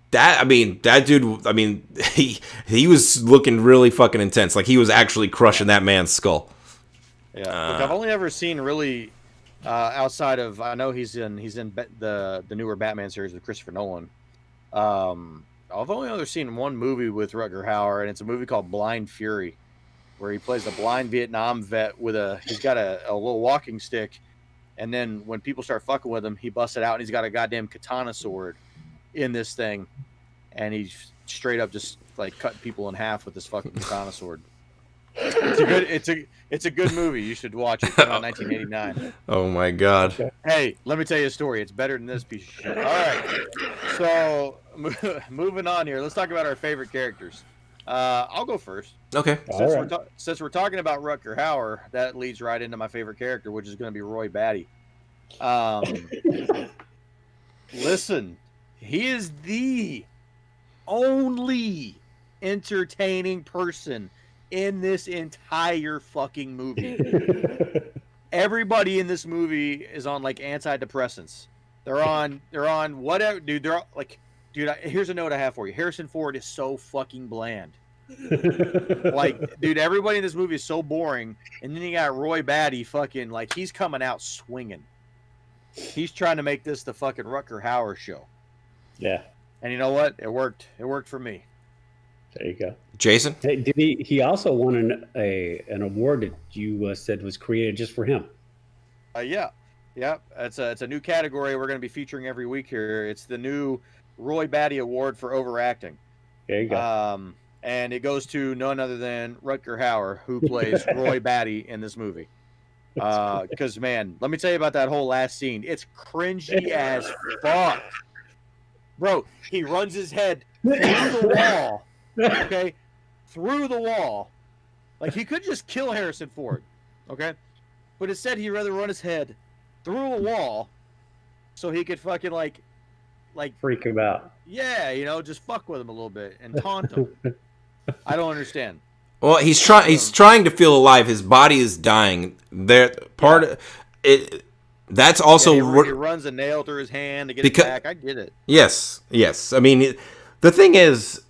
[SPEAKER 2] That dude. I mean, he was looking really fucking intense. Like he was actually crushing that man's skull.
[SPEAKER 3] Yeah, look, I've only ever seen really outside of, I know he's in the newer Batman series with Christopher Nolan. I've only ever seen one movie with Rutger Hauer, and it's a movie called Blind Fury, where he plays a blind Vietnam vet he's got a little walking stick, and then when people start fucking with him, he busts it out, and he's got a goddamn katana sword in this thing, and he's straight up just like cutting people in half with this fucking katana sword. It's a good movie. You should watch it. It's out in 1989.
[SPEAKER 2] Oh my god.
[SPEAKER 3] Hey, let me tell you a story. It's better than this piece of shit. All right. So moving on here, let's talk about our favorite characters. I'll go first.
[SPEAKER 2] Okay.
[SPEAKER 3] Since we're talking about Rutger Hauer, that leads right into my favorite character, which is going to be Roy Batty. Listen, he is the only entertaining person in this entire fucking movie. Everybody in this movie is on like antidepressants. They're on whatever, dude. They're like, dude. Here's a note I have for you. Harrison Ford is so fucking bland. Like, dude, everybody in this movie is so boring, and then you got Roy Batty, fucking like he's coming out swinging. He's trying to make this the fucking Rutger Hauer show.
[SPEAKER 1] Yeah.
[SPEAKER 3] And you know what? It worked. It worked for me.
[SPEAKER 1] There you go.
[SPEAKER 2] Jason?
[SPEAKER 1] Hey, did he also won an award that you said was created just for him?
[SPEAKER 3] Yeah. It's a new category we're going to be featuring every week here. It's the new Roy Batty Award for overacting.
[SPEAKER 1] There you go.
[SPEAKER 3] And it goes to none other than Rutger Hauer, who plays Roy Batty in this movie. Because, man, let me tell you about that whole last scene. It's cringy as fuck. Bro, he runs his head through the wall. Okay? Through the wall. Like, he could just kill Harrison Ford. Okay? But instead, he'd rather run his head through a wall so he could fucking, like
[SPEAKER 1] freak him out.
[SPEAKER 3] Yeah, you know, just fuck with him a little bit and taunt him. I don't understand.
[SPEAKER 2] Well, he's trying to feel alive. His body is dying. That's also
[SPEAKER 3] he runs a nail through his hand to get it back. I get it.
[SPEAKER 2] Yes. I mean, the thing is,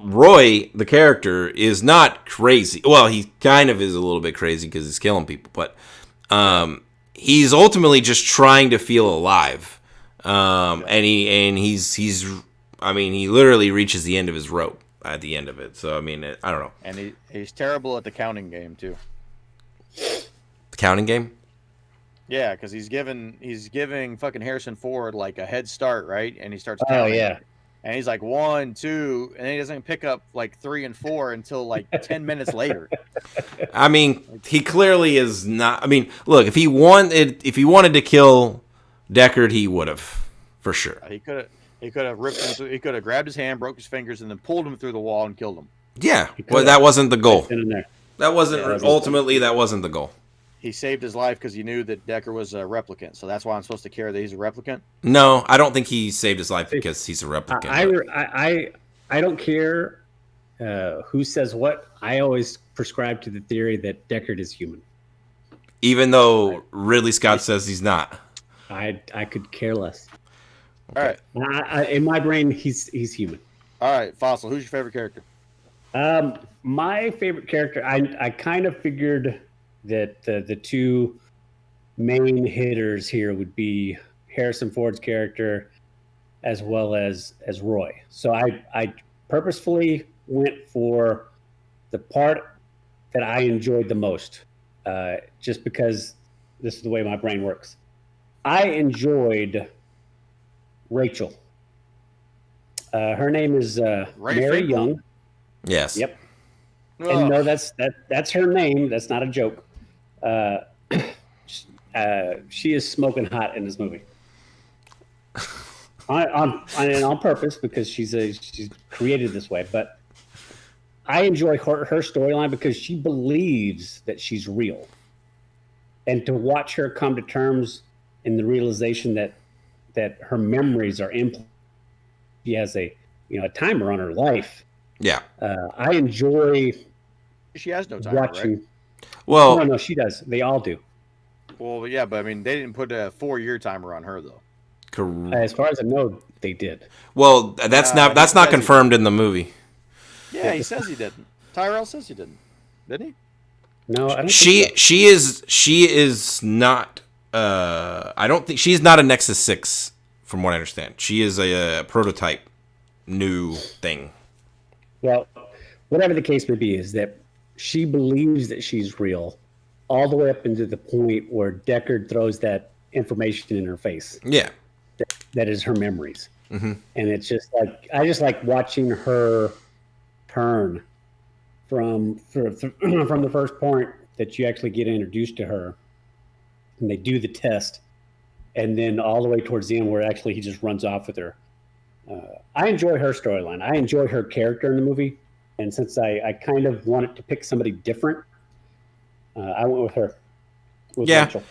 [SPEAKER 2] Roy, the character, is not crazy. Well, he kind of is a little bit crazy because he's killing people, but he's ultimately just trying to feel alive. He's I mean, he literally reaches the end of his rope at the end of it. So I mean, I don't know.
[SPEAKER 3] And he's terrible at the counting game too.
[SPEAKER 2] The counting game?
[SPEAKER 3] Yeah, because he's giving fucking Harrison Ford like a head start, right? And he starts counting.
[SPEAKER 1] Oh yeah.
[SPEAKER 3] And he's like 1, 2, and then he doesn't pick up like 3 and 4 until like 10 minutes later.
[SPEAKER 2] I mean, he clearly is not. I mean, look, if he wanted to kill Deckard, he would have, for sure.
[SPEAKER 3] He could have ripped him. He could have grabbed his hand, broke his fingers, and then pulled him through the wall and killed him.
[SPEAKER 2] Yeah, well, that wasn't the goal. That wasn't that wasn't the goal.
[SPEAKER 3] He saved his life because he knew that Deckard was a replicant. So that's why I'm supposed to care that he's a replicant.
[SPEAKER 2] No, I don't think he saved his life because he's a replicant.
[SPEAKER 1] I don't care who says what. I always prescribe to the theory that Deckard is human,
[SPEAKER 2] even though Ridley Scott says he's not.
[SPEAKER 1] I could care less.
[SPEAKER 3] Okay. All
[SPEAKER 1] right. In my brain, he's human.
[SPEAKER 3] All right, Fossil. Who's your favorite character?
[SPEAKER 1] My favorite character. I kind of figured that the two main hitters here would be Harrison Ford's character as well as Roy. So I purposefully went for the part that I enjoyed the most, just because this is the way my brain works. I enjoyed Rachel. Her name is Mary Young.
[SPEAKER 2] Yes.
[SPEAKER 1] Yep. And no, that's her name. That's not a joke. She is smoking hot in this movie. on purpose, because she's created this way. But I enjoy her storyline because she believes that she's real, and to watch her come to terms in the realization that her memories are implanted. She has a timer on her life.
[SPEAKER 2] Yeah.
[SPEAKER 1] I enjoy.
[SPEAKER 3] She has no timer,
[SPEAKER 1] watching.
[SPEAKER 3] Right?
[SPEAKER 2] Well,
[SPEAKER 1] no, she does. They all do.
[SPEAKER 3] Well, yeah, but I mean, they didn't put a 4-year timer on her though.
[SPEAKER 1] As far as I know, they did.
[SPEAKER 2] Well, that's not confirmed in the movie.
[SPEAKER 3] Yeah, he says he didn't. Tyrell says he didn't. Didn't he?
[SPEAKER 1] No, I don't.
[SPEAKER 2] She is not. I don't think she's not a Nexus 6, from what I understand. She is a prototype, new thing.
[SPEAKER 1] Well, whatever the case may be, is that she believes that she's real, all the way up into the point where Deckard throws that information in her face.
[SPEAKER 2] Yeah,
[SPEAKER 1] that is her memories,
[SPEAKER 2] mm-hmm.
[SPEAKER 1] And it's just like I just like watching her turn from the first point that you actually get introduced to her, and they do the test, and then all the way towards the end where actually he just runs off with her. I enjoy her storyline. I enjoy her character in the movie, and since I kind of wanted to pick somebody different, I went with her.
[SPEAKER 2] Yeah.
[SPEAKER 1] Rachel.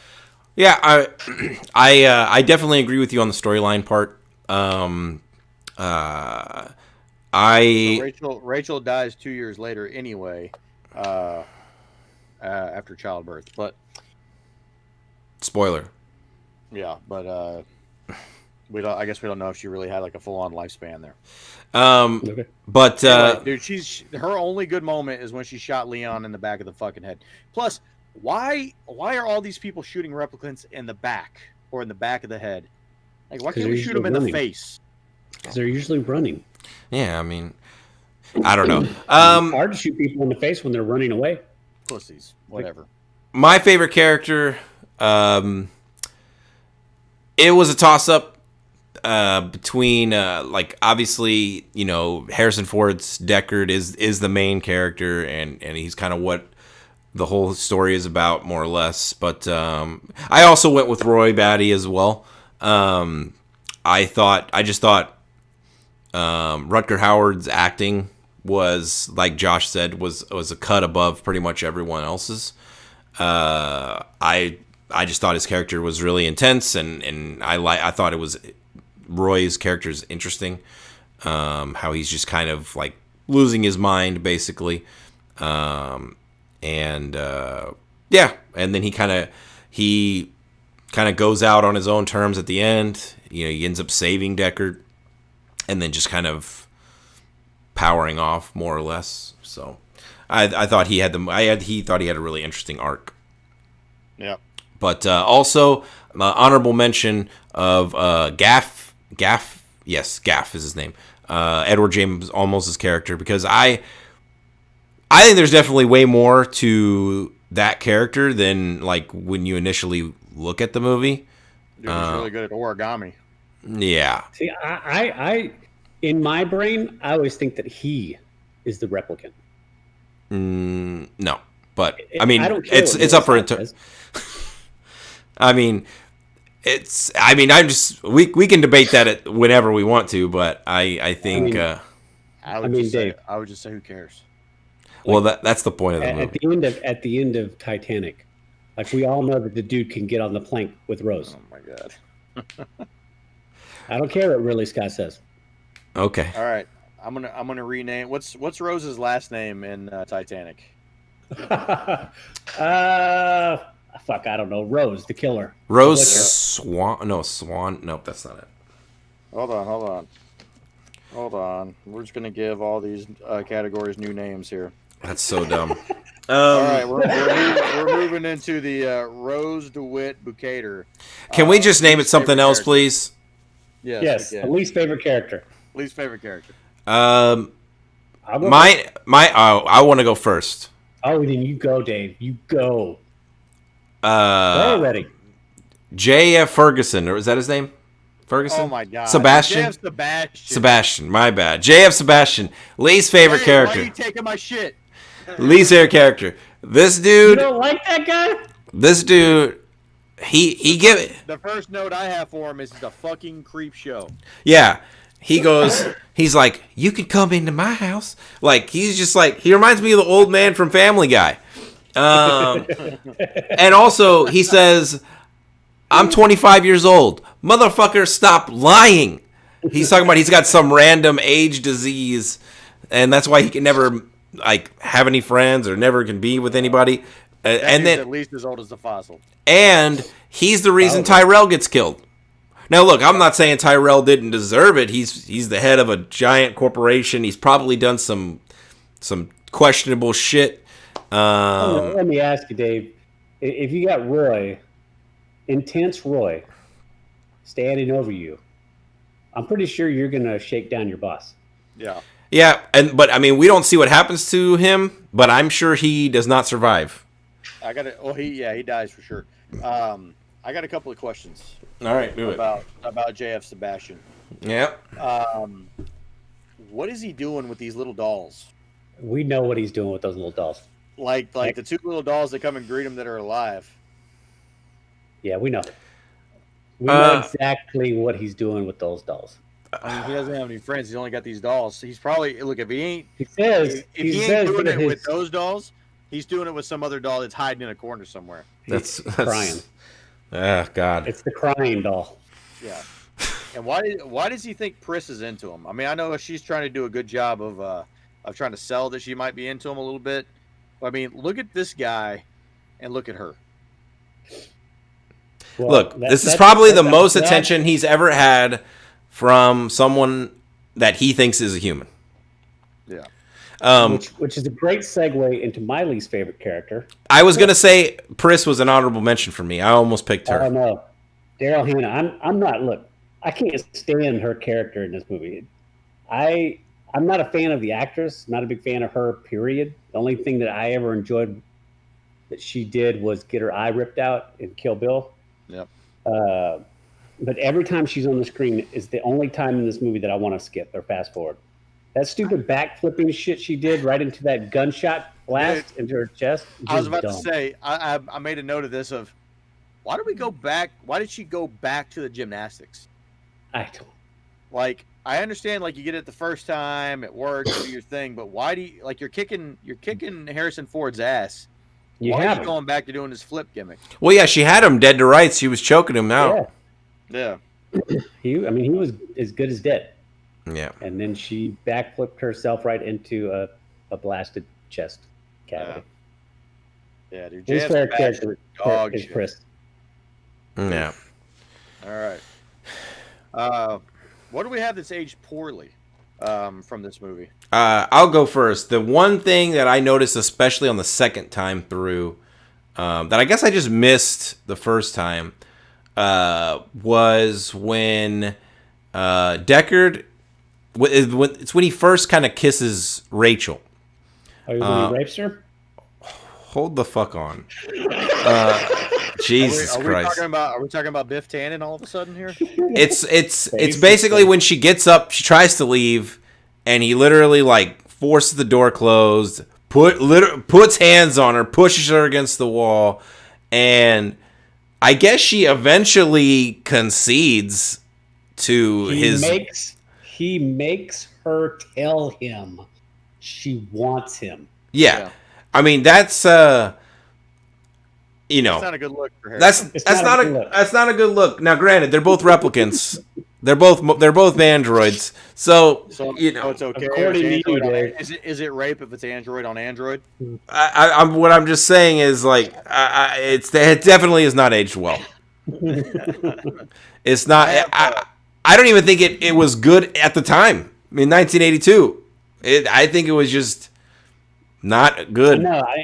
[SPEAKER 2] Yeah, I definitely agree with you on the storyline part.
[SPEAKER 3] So Rachel dies 2 years later anyway, after childbirth. But
[SPEAKER 2] spoiler.
[SPEAKER 3] Yeah, but we don't. I guess we don't know if she really had like a full-on lifespan there.
[SPEAKER 1] Okay.
[SPEAKER 2] But
[SPEAKER 3] dude, her only good moment is when she shot Leon in the back of the fucking head. Plus, why are all these people shooting replicants in the back or in the back of the head? Like, why can't we shoot them in the face?
[SPEAKER 1] Because they're usually running.
[SPEAKER 2] Yeah, I mean, I don't know.
[SPEAKER 1] It's hard to shoot people in the face when they're running away.
[SPEAKER 3] Pussies, whatever.
[SPEAKER 2] My favorite character, it was a toss-up between, like, obviously, Harrison Ford's Deckard is the main character, and he's kind of what the whole story is about, more or less. But I also went with Roy Batty as well. I just thought Rutger Hauer's acting was, like Josh said, was a cut above pretty much everyone else's. I just thought his character was really intense, and I thought it was Roy's character is interesting. How he's just kind of like losing his mind, basically. And then he kind of goes out on his own terms at the end. He ends up saving Deckard, and then just kind of powering off, more or less. So I thought he had he thought he had a really interesting arc.
[SPEAKER 3] Yeah.
[SPEAKER 2] But also honorable mention of Gaff. Yes, Gaff is his name. Edward James Olmos' character, because I think there's definitely way more to that character than like when you initially look at the movie.
[SPEAKER 3] Dude, he's really good at origami.
[SPEAKER 2] Yeah.
[SPEAKER 1] See, I In my brain, I always think that he is the replicant.
[SPEAKER 2] No, but I mean,
[SPEAKER 1] I don't care
[SPEAKER 2] it's up for I mean, I'm just we can debate that whenever we want to, but I think
[SPEAKER 3] I would just say who cares.
[SPEAKER 2] Well, that's the point of the movie.
[SPEAKER 1] At the end of Titanic, like we all know that the dude can get on the plank with Rose.
[SPEAKER 3] Oh my god.
[SPEAKER 1] I don't care what Ridley Scott says.
[SPEAKER 2] Okay.
[SPEAKER 3] All right. I'm gonna rename. What's Rose's last name in Titanic?
[SPEAKER 1] Fuck, I don't know. Rose, the killer.
[SPEAKER 2] Rose Swan. No, Swan. Nope, that's not it.
[SPEAKER 3] Hold on. We're just gonna give all these categories new names here.
[SPEAKER 2] That's so dumb.
[SPEAKER 3] All right, we're moving into the Rose DeWitt Bukater.
[SPEAKER 2] Can we just name it something else, please?
[SPEAKER 1] Yes. The least favorite character.
[SPEAKER 3] Least favorite character.
[SPEAKER 2] I want to go first.
[SPEAKER 1] Oh, then you go, Dave. You go. Go already.
[SPEAKER 2] J.F. Ferguson, or is that his name? Ferguson?
[SPEAKER 3] Oh my god.
[SPEAKER 2] Sebastian. Sebastian, my bad. J.F. Sebastian, least favorite character.
[SPEAKER 3] Why are you taking my shit?
[SPEAKER 2] Least favorite character. This dude.
[SPEAKER 1] You don't like that guy?
[SPEAKER 2] This dude. He give it.
[SPEAKER 3] The first note I have for him is the fucking creep show.
[SPEAKER 2] Yeah. He's like, you could come into my house. Like, he's just like, he reminds me of the old man from Family Guy. And also, he says, I'm 25 years old. Motherfucker, stop lying. He's talking about he's got some random age disease, and that's why he can never, like, have any friends or never can be with anybody. And then
[SPEAKER 3] at least as old as the fossil.
[SPEAKER 2] And he's the reason Tyrell gets killed. Now, look, I'm not saying Tyrell didn't deserve it. He's the head of a giant corporation. He's probably done some questionable shit.
[SPEAKER 1] Let me ask you, Dave. If you got intense Roy, standing over you, I'm pretty sure you're gonna shake down your boss.
[SPEAKER 3] Yeah.
[SPEAKER 2] Yeah, but I mean, we don't see what happens to him, but I'm sure he does not survive.
[SPEAKER 3] I got it. Oh, he dies for sure. I got a couple of questions.
[SPEAKER 2] All right, do
[SPEAKER 3] about JF Sebastian.
[SPEAKER 2] Yeah.
[SPEAKER 3] What is he doing with these little dolls?
[SPEAKER 1] We know what he's doing with those little dolls.
[SPEAKER 3] Like the two little dolls that come and greet him that are alive.
[SPEAKER 1] Yeah, we know. We know exactly what he's doing with those dolls.
[SPEAKER 3] I mean, he doesn't have any friends. He's only got these dolls. He's probably if he ain't.
[SPEAKER 1] He says
[SPEAKER 3] he ain't doing it with those dolls. He's doing it with some other doll that's hiding in a corner somewhere.
[SPEAKER 1] That's crying.
[SPEAKER 2] Oh God!
[SPEAKER 1] It's the crying doll.
[SPEAKER 3] Yeah. And why does he think Pris is into him? I mean, I know she's trying to do a good job of trying to sell that she might be into him a little bit. But, I mean, look at this guy, and look at her.
[SPEAKER 2] Well, look, this is probably the most attention he's ever had from someone that he thinks is a human.
[SPEAKER 3] Yeah.
[SPEAKER 1] Which is a great segue into my least favorite character.
[SPEAKER 2] I was gonna say Pris was an honorable mention for me. I almost picked her.
[SPEAKER 1] Oh no, Daryl Hannah. I'm not. Look, I can't stand her character in this movie. I'm not a fan of the actress. Not a big fan of her. Period. The only thing that I ever enjoyed that she did was get her eye ripped out in Kill Bill.
[SPEAKER 3] Yep.
[SPEAKER 1] But every time she's on the screen is the only time in this movie that I want to skip or fast forward. That stupid backflipping shit she did right into that gunshot blast into her chest.
[SPEAKER 3] I was about to say, I made a note of this of, why did we go back? Why did she go back to the gymnastics?
[SPEAKER 1] I don't.
[SPEAKER 3] Like, I understand, like, you get it the first time, it works, you do your thing, but why do you, like, you're kicking Harrison Ford's ass. Why are you going back to doing this flip gimmick?
[SPEAKER 2] Well, yeah, she had him dead to rights. She was choking him out.
[SPEAKER 3] Yeah.
[SPEAKER 1] He was as good as dead.
[SPEAKER 2] Yeah.
[SPEAKER 1] And then she backflipped herself right into a blasted chest cavity.
[SPEAKER 3] Yeah, dude.
[SPEAKER 1] His favorite character is Pris.
[SPEAKER 2] Yeah.
[SPEAKER 3] All right. What do we have that's aged poorly from this movie?
[SPEAKER 2] I'll go first. The one thing that I noticed, especially on the second time through, that I guess I just missed the first time, was when Deckard. It's when he first kind of kisses Rachel.
[SPEAKER 1] Oh, when he rapes her?
[SPEAKER 2] Hold the fuck on. Jesus
[SPEAKER 3] are we
[SPEAKER 2] Christ.
[SPEAKER 3] talking about Biff Tannen all of a sudden here?
[SPEAKER 2] It's basically when she gets up, she tries to leave, and he literally like forces the door closed, puts hands on her, pushes her against the wall, and I guess she eventually concedes to
[SPEAKER 1] He makes her tell him she wants him.
[SPEAKER 2] Yeah. I mean, that's you know,
[SPEAKER 3] That's not a good look for her.
[SPEAKER 2] that's not a good look. Now, granted, they're both replicants. they're both androids. So you know,
[SPEAKER 3] it's okay.
[SPEAKER 1] According to you, Dave.
[SPEAKER 3] Is it rape if it's Android on Android?
[SPEAKER 2] what I'm just saying is like it definitely is not aged well. It's not. I don't even think it was good at the time. I mean, 1982. I think it was just not a good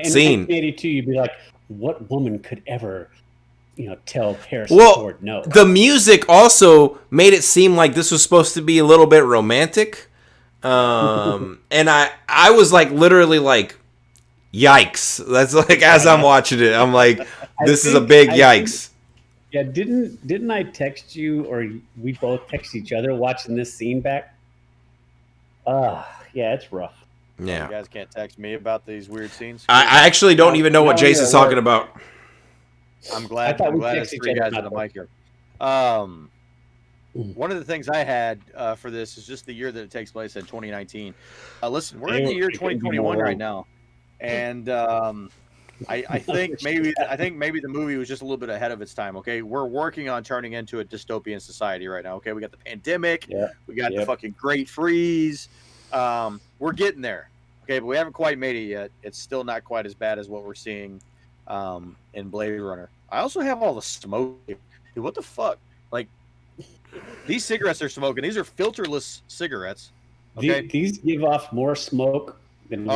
[SPEAKER 2] scene.
[SPEAKER 1] In 1982, you'd be like, what woman could ever, tell Harrison Ford no?
[SPEAKER 2] The music also made it seem like this was supposed to be a little bit romantic. And I was like, literally like, yikes. That's like, as I'm watching it, I'm like, this is a big yikes.
[SPEAKER 1] Didn't I text you, or we both text each other watching this scene back? Yeah, it's rough.
[SPEAKER 2] Yeah.
[SPEAKER 3] You guys can't text me about these weird scenes.
[SPEAKER 2] I actually don't even know what Jason's talking about.
[SPEAKER 3] I'm glad it's three guys on the mic here. One of the things I had for this is just the year that it takes place in 2019. Listen, we're in the year 2021 right now, and I think maybe the movie was just a little bit ahead of its time. Okay, we're working on turning into a dystopian society right now. Okay, we got the pandemic, we got the fucking Great Freeze. We're getting there. Okay, but we haven't quite made it yet. It's still not quite as bad as what we're seeing in Blade Runner. I also have all the smoke. Dude, what the fuck? Like, these cigarettes they're smoking, these are filterless cigarettes. Okay?
[SPEAKER 1] These give off more smoke than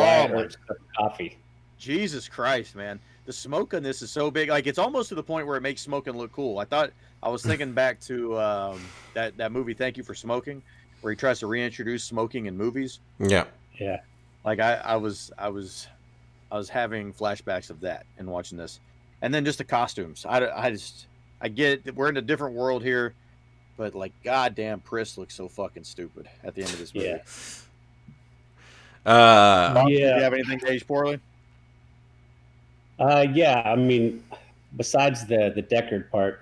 [SPEAKER 1] coffee.
[SPEAKER 3] Jesus Christ, man. The smoke on this is so big. Like, it's almost to the point where it makes smoking look cool. I was thinking back to that movie, Thank You for Smoking, where he tries to reintroduce smoking in movies.
[SPEAKER 2] Yeah.
[SPEAKER 1] Yeah.
[SPEAKER 3] Like I was having flashbacks of that and watching this. And then just the costumes. I get it. We're in a different world here, but like, goddamn, Pris looks so fucking stupid at the end of this movie.
[SPEAKER 2] Yeah.
[SPEAKER 3] Do you have anything to age poorly?
[SPEAKER 1] Yeah. I mean, besides the Deckard part,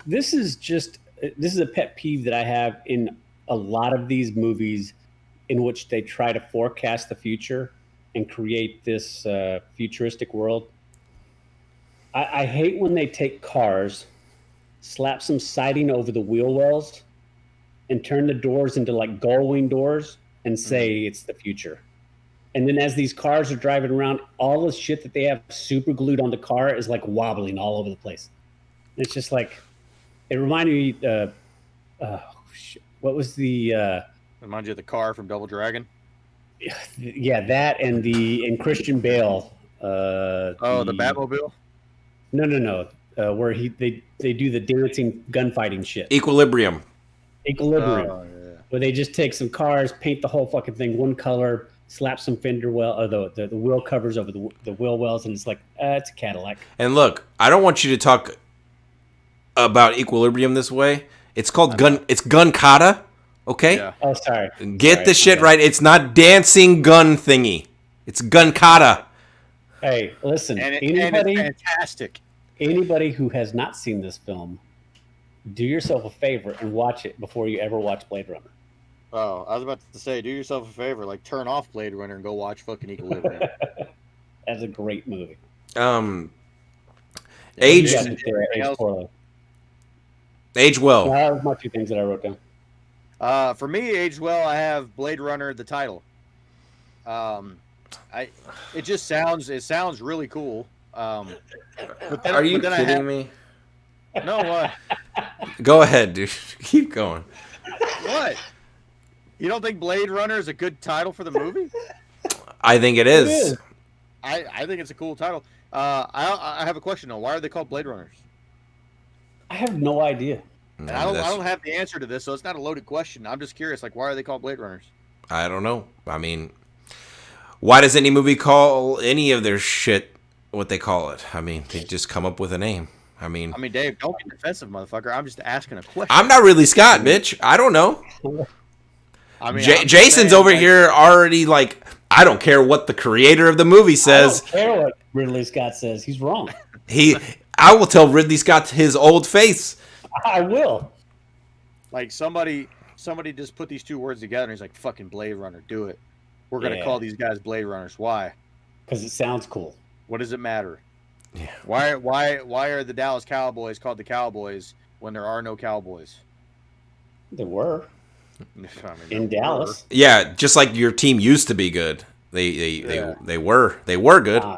[SPEAKER 1] this is a pet peeve that I have in a lot of these movies in which they try to forecast the future and create this futuristic world. I hate when they take cars, slap some siding over the wheel wells, and turn the doors into like gull-wing doors and say it's the future. And then as these cars are driving around, all the shit that they have super glued on the car is like wobbling all over the place. It's just like, it reminded me, what was the...
[SPEAKER 3] Remind you of the car from Double Dragon?
[SPEAKER 1] Yeah, that and Christian Bale.
[SPEAKER 3] The Batmobile?
[SPEAKER 1] No. Where they do the dancing gunfighting shit.
[SPEAKER 2] Equilibrium.
[SPEAKER 1] Oh, yeah. Where they just take some cars, paint the whole fucking thing one color, slap some fender the wheel covers over the wheel wells, and it's like, it's a Cadillac.
[SPEAKER 2] And look, I don't want you to talk about Equilibrium this way. It's called It's gun kata. Okay?
[SPEAKER 1] Yeah. Oh, sorry.
[SPEAKER 2] Get the shit right. It's not dancing gun thingy. It's gun kata.
[SPEAKER 1] Hey, listen.
[SPEAKER 3] And it's fantastic.
[SPEAKER 1] Anybody who has not seen this film, do yourself a favor and watch it before you ever watch Blade Runner.
[SPEAKER 3] Oh, I was about to say, do yourself a favor, like turn off Blade Runner and go watch fucking Equilibrium.
[SPEAKER 1] That's a great movie.
[SPEAKER 2] Age well.
[SPEAKER 1] That was my two things that I wrote down.
[SPEAKER 3] For me, aged well, I have Blade Runner, the title. It sounds really cool.
[SPEAKER 2] Are you kidding me?
[SPEAKER 3] No, what?
[SPEAKER 2] Go ahead, dude. Keep going.
[SPEAKER 3] What? You don't think Blade Runner is a good title for the movie?
[SPEAKER 2] I think it is.
[SPEAKER 3] I think it's a cool title. I have a question though. Why are they called Blade Runners?
[SPEAKER 1] I have no idea.
[SPEAKER 3] And I don't have the answer to this, so it's not a loaded question. I'm just curious, like, why are they called Blade Runners?
[SPEAKER 2] I don't know. I mean, why does any movie call any of their shit what they call it. I mean, they just come up with a name. I mean,
[SPEAKER 3] Dave, don't get defensive, motherfucker. I'm just asking a question.
[SPEAKER 2] I'm not Ridley Scott, bitch. I don't know.
[SPEAKER 3] I mean,
[SPEAKER 2] Jason's over here already like, I don't care what the creator of the movie says.
[SPEAKER 1] I don't care what Ridley Scott says. He's wrong.
[SPEAKER 2] I will tell Ridley Scott his old face.
[SPEAKER 1] I will.
[SPEAKER 3] Like somebody just put these two words together and he's like, fucking Blade Runner, do it. We're going to call these guys Blade Runners. Why?
[SPEAKER 1] Because it sounds cool.
[SPEAKER 3] What does it matter?
[SPEAKER 2] Yeah.
[SPEAKER 3] Why are the Dallas Cowboys called the Cowboys when there are no Cowboys?
[SPEAKER 1] They were.
[SPEAKER 3] I mean,
[SPEAKER 1] In Dallas.
[SPEAKER 2] Yeah, just like your team used to be good. They were good.
[SPEAKER 1] I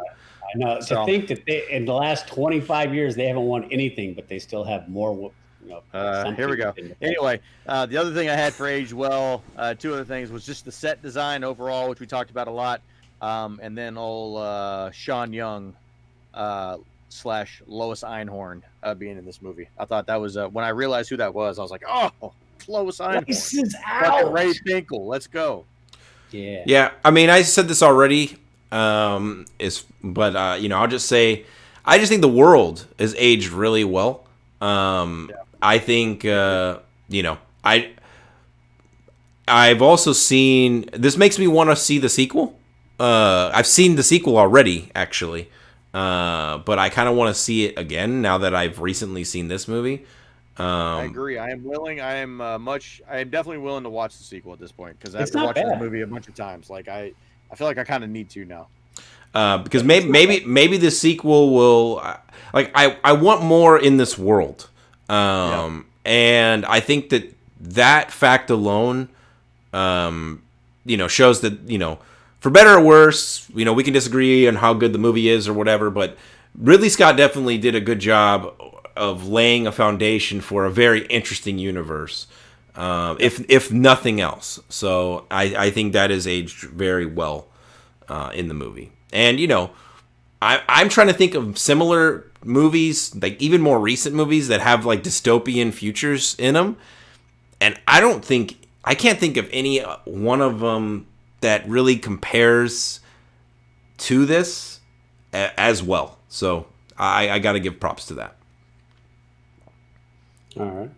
[SPEAKER 1] know. To think that in the last 25 years they haven't won anything, but they still have more.
[SPEAKER 3] Here we go. Anyway, the other thing I had for Age Well, two other things was just the set design overall, which we talked about a lot, and then old Sean Young / Lois Einhorn being in this movie. I thought that was when I realized who that was, I was like, oh, Lois Einhorn.
[SPEAKER 1] This is
[SPEAKER 3] Fucking
[SPEAKER 1] out.
[SPEAKER 3] Ray Finkel. Let's go.
[SPEAKER 1] Yeah.
[SPEAKER 2] Yeah, I mean, I said this already, I'll just say, I just think the world is aged really well. I think, I've also seen, this makes me want to see the sequel. I've seen the sequel already, actually, but I kind of want to see it again now that I've recently seen this movie.
[SPEAKER 3] I agree. I am willing. I am definitely willing to watch the sequel at this point because after watching this movie a bunch of times, like I feel like I kind of need to now.
[SPEAKER 2] Because maybe the sequel will, I want more in this world, and I think that fact alone, shows that for better or worse, we can disagree on how good the movie is or whatever, but Ridley Scott definitely did a good job of laying a foundation for a very interesting universe, if nothing else. So I think that is aged very well in the movie. And I'm trying to think of similar movies, like even more recent movies that have like dystopian futures in them, and I can't think of any one of them that really compares to this as well. So I got to give props to that.
[SPEAKER 1] All right.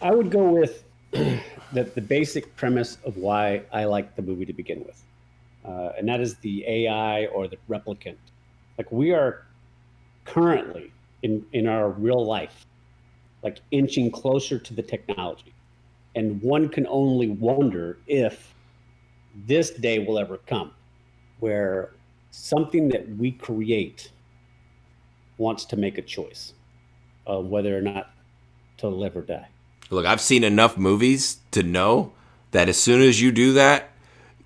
[SPEAKER 1] I would go with the basic premise of why I like the movie to begin with, and that is the AI or the replicant. Like we are currently in our real life, like inching closer to the technology, and one can only wonder if this day will ever come, where something that we create wants to make a choice of whether or not to live or die.
[SPEAKER 2] Look, I've seen enough movies to know that as soon as you do that,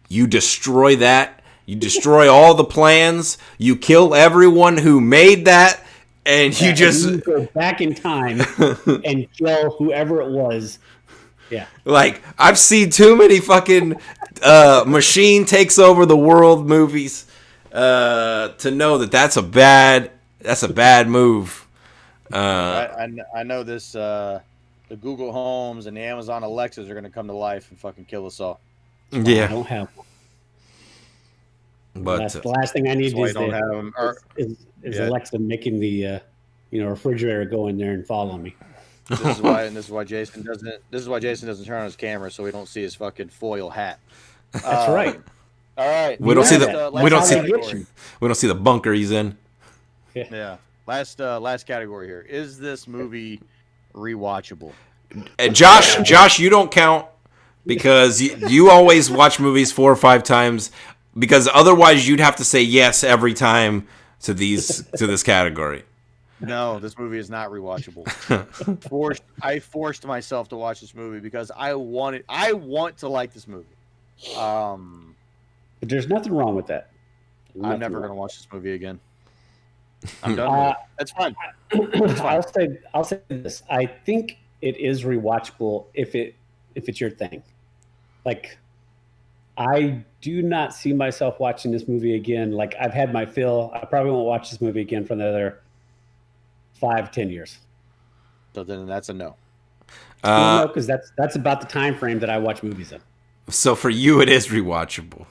[SPEAKER 2] you destroy that. You destroy all the plans. You kill everyone who made that, and you just
[SPEAKER 1] you go back in time and kill whoever it was. Yeah,
[SPEAKER 2] like I've seen too many fucking machine takes over the world movies to know that that's a bad move.
[SPEAKER 3] I know this. The Google Homes and the Amazon Alexas are going to come to life and fucking kill us all.
[SPEAKER 2] Yeah,
[SPEAKER 1] I don't have one.
[SPEAKER 2] But
[SPEAKER 1] the last thing I need is
[SPEAKER 3] Yeah.
[SPEAKER 1] Alexa making the refrigerator go in there and follow me.
[SPEAKER 3] This is why Jason doesn't turn on his camera so we don't see his fucking foil hat.
[SPEAKER 1] That's right.
[SPEAKER 3] All right.
[SPEAKER 2] we don't see the bunker he's in.
[SPEAKER 3] Yeah. Last category here. Is this movie rewatchable?
[SPEAKER 2] And Josh, you don't count because you always watch movies 4 or 5 times, because otherwise you'd have to say yes every time to this category.
[SPEAKER 3] No, this movie is not rewatchable. I forced myself to watch this movie because I want to like this movie.
[SPEAKER 1] But there's nothing wrong with that.
[SPEAKER 3] I'm never going to watch this movie again. I'm done with it. That's fine. That's fine.
[SPEAKER 1] I'll say this. I think it is rewatchable if it's your thing. Like, I do not see myself watching this movie again. Like, I've had my fill. I probably won't watch this movie again for another 5-10 years.
[SPEAKER 3] So then that's a no.
[SPEAKER 1] No, because that's about the time frame that I watch movies in.
[SPEAKER 2] So for you, it is rewatchable.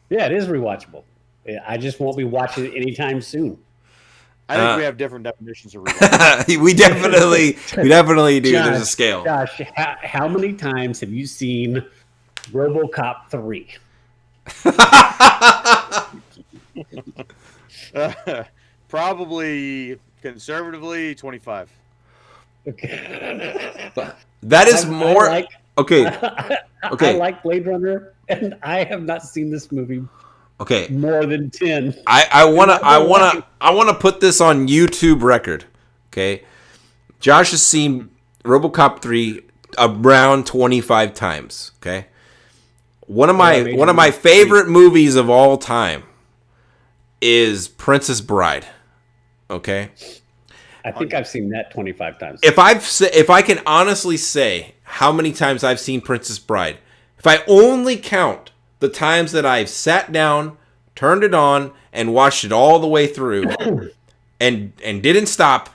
[SPEAKER 1] Yeah, it is rewatchable. I just won't be watching it anytime soon.
[SPEAKER 3] I think we have different definitions of rewatch.
[SPEAKER 2] we definitely do. There's a scale.
[SPEAKER 1] Josh, how many times have you seen RoboCop 3?
[SPEAKER 3] Probably conservatively 25.
[SPEAKER 1] Okay.
[SPEAKER 2] That is more okay.
[SPEAKER 1] I like Blade Runner, and I have not seen this movie
[SPEAKER 2] Okay.
[SPEAKER 1] more than 10.
[SPEAKER 2] I wanna put this on YouTube record. Okay. Josh has seen RoboCop 3 around 25 times. Okay. One of my favorite movies of all time is Princess Bride. Okay.
[SPEAKER 1] I think I've seen that 25 times.
[SPEAKER 2] If I can honestly say how many times I've seen Princess Bride, if I only count the times that I've sat down, turned it on, and watched it all the way through, and didn't stop,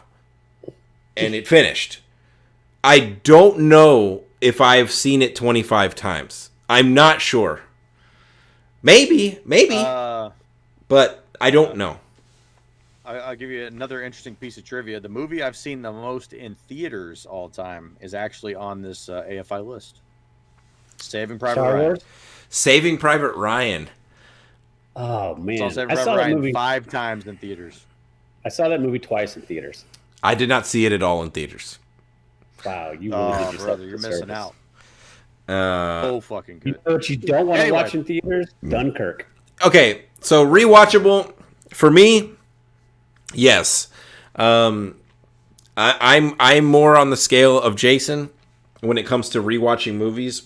[SPEAKER 2] and it finished, I don't know if I've seen it 25 times. I'm not sure. Maybe, but I don't know.
[SPEAKER 3] I'll give you another interesting piece of trivia. The movie I've seen the most in theaters all time is actually on this AFI list. Saving Private
[SPEAKER 1] Star
[SPEAKER 3] Ryan.
[SPEAKER 1] Wars?
[SPEAKER 2] Saving Private Ryan.
[SPEAKER 1] Oh man,
[SPEAKER 3] Saw Saving
[SPEAKER 1] I
[SPEAKER 3] Private
[SPEAKER 1] saw that
[SPEAKER 3] Ryan
[SPEAKER 1] movie
[SPEAKER 3] 5 times in theaters.
[SPEAKER 1] I saw that movie twice in theaters.
[SPEAKER 2] I did not see it at all in theaters.
[SPEAKER 1] Wow, you really did yourself
[SPEAKER 3] brother,
[SPEAKER 1] a
[SPEAKER 3] you're
[SPEAKER 1] disservice.
[SPEAKER 3] missing out.
[SPEAKER 2] Uh,
[SPEAKER 3] Fucking
[SPEAKER 1] You
[SPEAKER 3] good.
[SPEAKER 1] know what you don't want to
[SPEAKER 3] Anyway.
[SPEAKER 1] watch in theaters? Dunkirk.
[SPEAKER 2] okay, so rewatchable for me. Yes, I'm more on the scale of Jason when it comes to rewatching movies.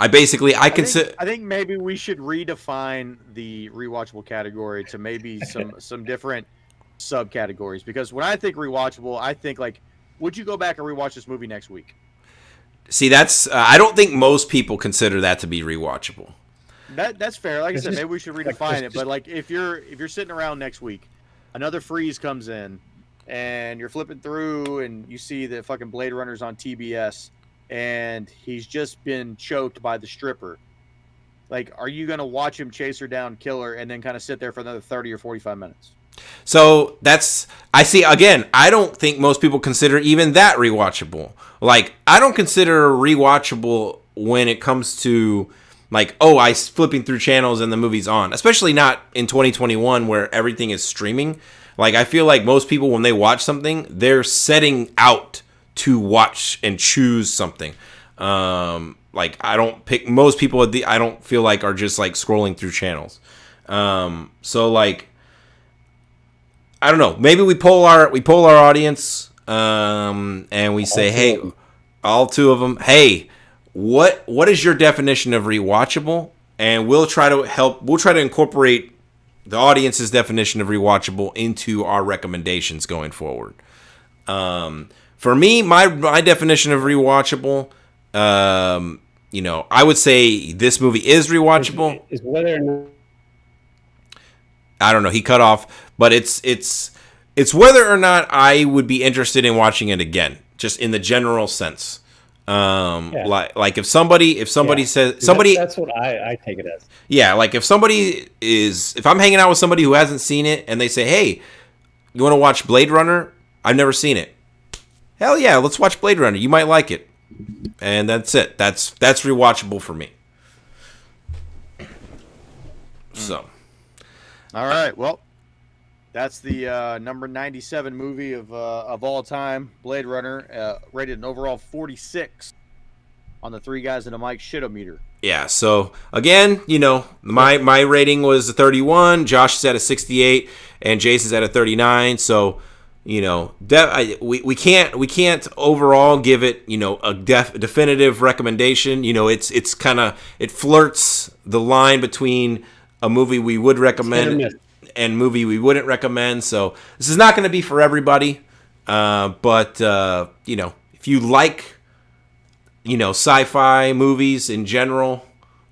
[SPEAKER 2] I
[SPEAKER 3] think maybe we should redefine the rewatchable category to maybe some different subcategories, because when I think rewatchable, I think like, would you go back and rewatch this movie next week?
[SPEAKER 2] See, that's I don't think most people consider that to be rewatchable.
[SPEAKER 3] That's fair. Like I said,
[SPEAKER 1] just-
[SPEAKER 3] maybe we should
[SPEAKER 1] like,
[SPEAKER 3] redefine
[SPEAKER 1] it's
[SPEAKER 3] it. But like, if you're sitting around next week, another freeze comes in, and you're flipping through, and you see that fucking Blade Runner's on TBS, and he's just been choked by the stripper. Like, are you gonna watch him chase her down, kill her, and then kind of sit there for another 30 or 45 minutes?
[SPEAKER 2] So I see again. I don't think most people consider even that rewatchable. Like, I don't consider rewatchable when it comes to like, oh, I flipping through channels and the movie's on. Especially not in 2021 where everything is streaming. Like, I feel like most people when they watch something, they're setting out to watch and choose something. Like, I don't pick most people. I don't feel like are just like scrolling through channels. So like. I don't know. Maybe we poll our audience, and we say, "Hey, all two of them. Hey, what is your definition of rewatchable?" And we'll try to help. We'll try to incorporate the audience's definition of rewatchable into our recommendations going forward. For me, my definition of rewatchable, I would say this movie is rewatchable.
[SPEAKER 1] Is whether or not
[SPEAKER 2] I don't know. He cut off, but it's whether or not I would be interested in watching it again, just in the general sense. Like if somebody says somebody,
[SPEAKER 1] that's what I take it as.
[SPEAKER 2] Yeah, like if I'm hanging out with somebody who hasn't seen it and they say, "Hey, you want to watch Blade Runner? I've never seen it." Hell yeah, let's watch Blade Runner. You might like it, and that's it. That's rewatchable for me. So.
[SPEAKER 3] All right, well, that's the number 97 movie of all time, Blade Runner, rated an overall 46 on the Three Guys and a Mic shitometer.
[SPEAKER 2] Yeah, so again, my rating was a 31, Josh is at a 68, and Jason's at a 39. So, we can't overall give it, a definitive recommendation. It's kind of, it flirts the line between a movie we would recommend and movie we wouldn't recommend. So this is not going to be for everybody. But if you like, sci-fi movies in general,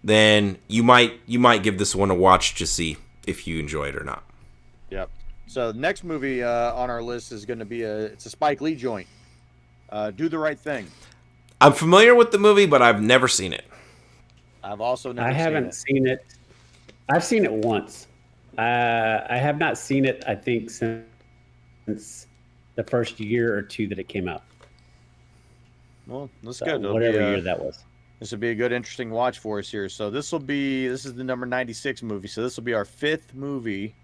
[SPEAKER 2] then you might give this one a watch to see if you enjoy it or not.
[SPEAKER 3] Yep. So the next movie on our list is going to be it's a Spike Lee joint. Do the Right Thing.
[SPEAKER 2] I'm familiar with the movie, but I've never seen it.
[SPEAKER 3] I've also never
[SPEAKER 1] I haven't seen it. I've seen it once. I have not seen it, I think, since the first year or two that it came out.
[SPEAKER 3] Well, that's
[SPEAKER 1] So
[SPEAKER 3] good. It'll
[SPEAKER 1] whatever
[SPEAKER 3] be,
[SPEAKER 1] year that was.
[SPEAKER 3] this will be a good, interesting watch for us here. So this is the number 96 movie. So this will be our 5th movie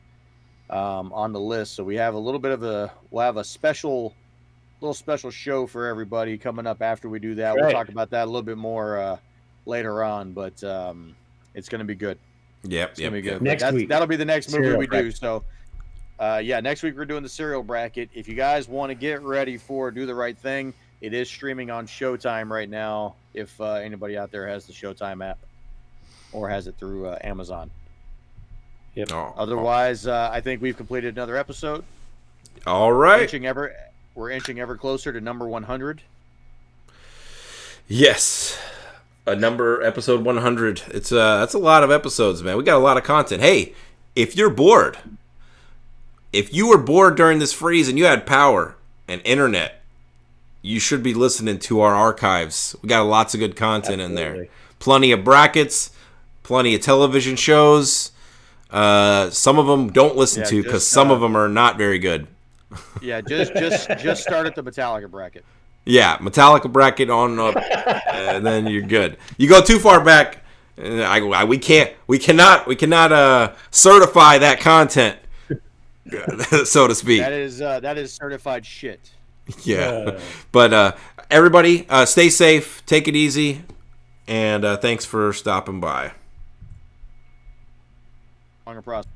[SPEAKER 3] on the list. So we have we'll have a little special show for everybody coming up after we do that. We'll
[SPEAKER 1] Right.
[SPEAKER 3] talk about that a little bit more later on, but it's going to be good.
[SPEAKER 2] Yep.
[SPEAKER 3] It's going to be good. But
[SPEAKER 1] Next week.
[SPEAKER 3] That'll be the next movie
[SPEAKER 1] Serial
[SPEAKER 3] we do.
[SPEAKER 1] bracket.
[SPEAKER 3] So next week we're doing the serial bracket. If you guys want to get ready for Do the Right Thing, it is streaming on Showtime right now. If anybody out there has the Showtime app or has it through Amazon.
[SPEAKER 1] Yep.
[SPEAKER 2] Oh,
[SPEAKER 3] Otherwise, I think we've completed another episode.
[SPEAKER 2] all right.
[SPEAKER 3] We're inching ever closer to number 100.
[SPEAKER 2] Yes. Episode 100. That's a lot of episodes, man. We got a lot of content. Hey, if you're bored, if you were bored during this freeze and you had power and internet, you should be listening to our archives. We got lots of good content in there.
[SPEAKER 1] Absolutely.
[SPEAKER 2] Plenty of brackets, plenty of television shows. Some of them don't listen to because some of them are not very good.
[SPEAKER 3] Yeah, just start at the Metallica bracket.
[SPEAKER 2] Yeah, Metallica bracket on up, and then you're good. You go too far back, we cannot certify that content, so to speak.
[SPEAKER 3] That is certified shit.
[SPEAKER 2] Yeah, but everybody, stay safe, take it easy, and thanks for stopping by.
[SPEAKER 3] Longer process.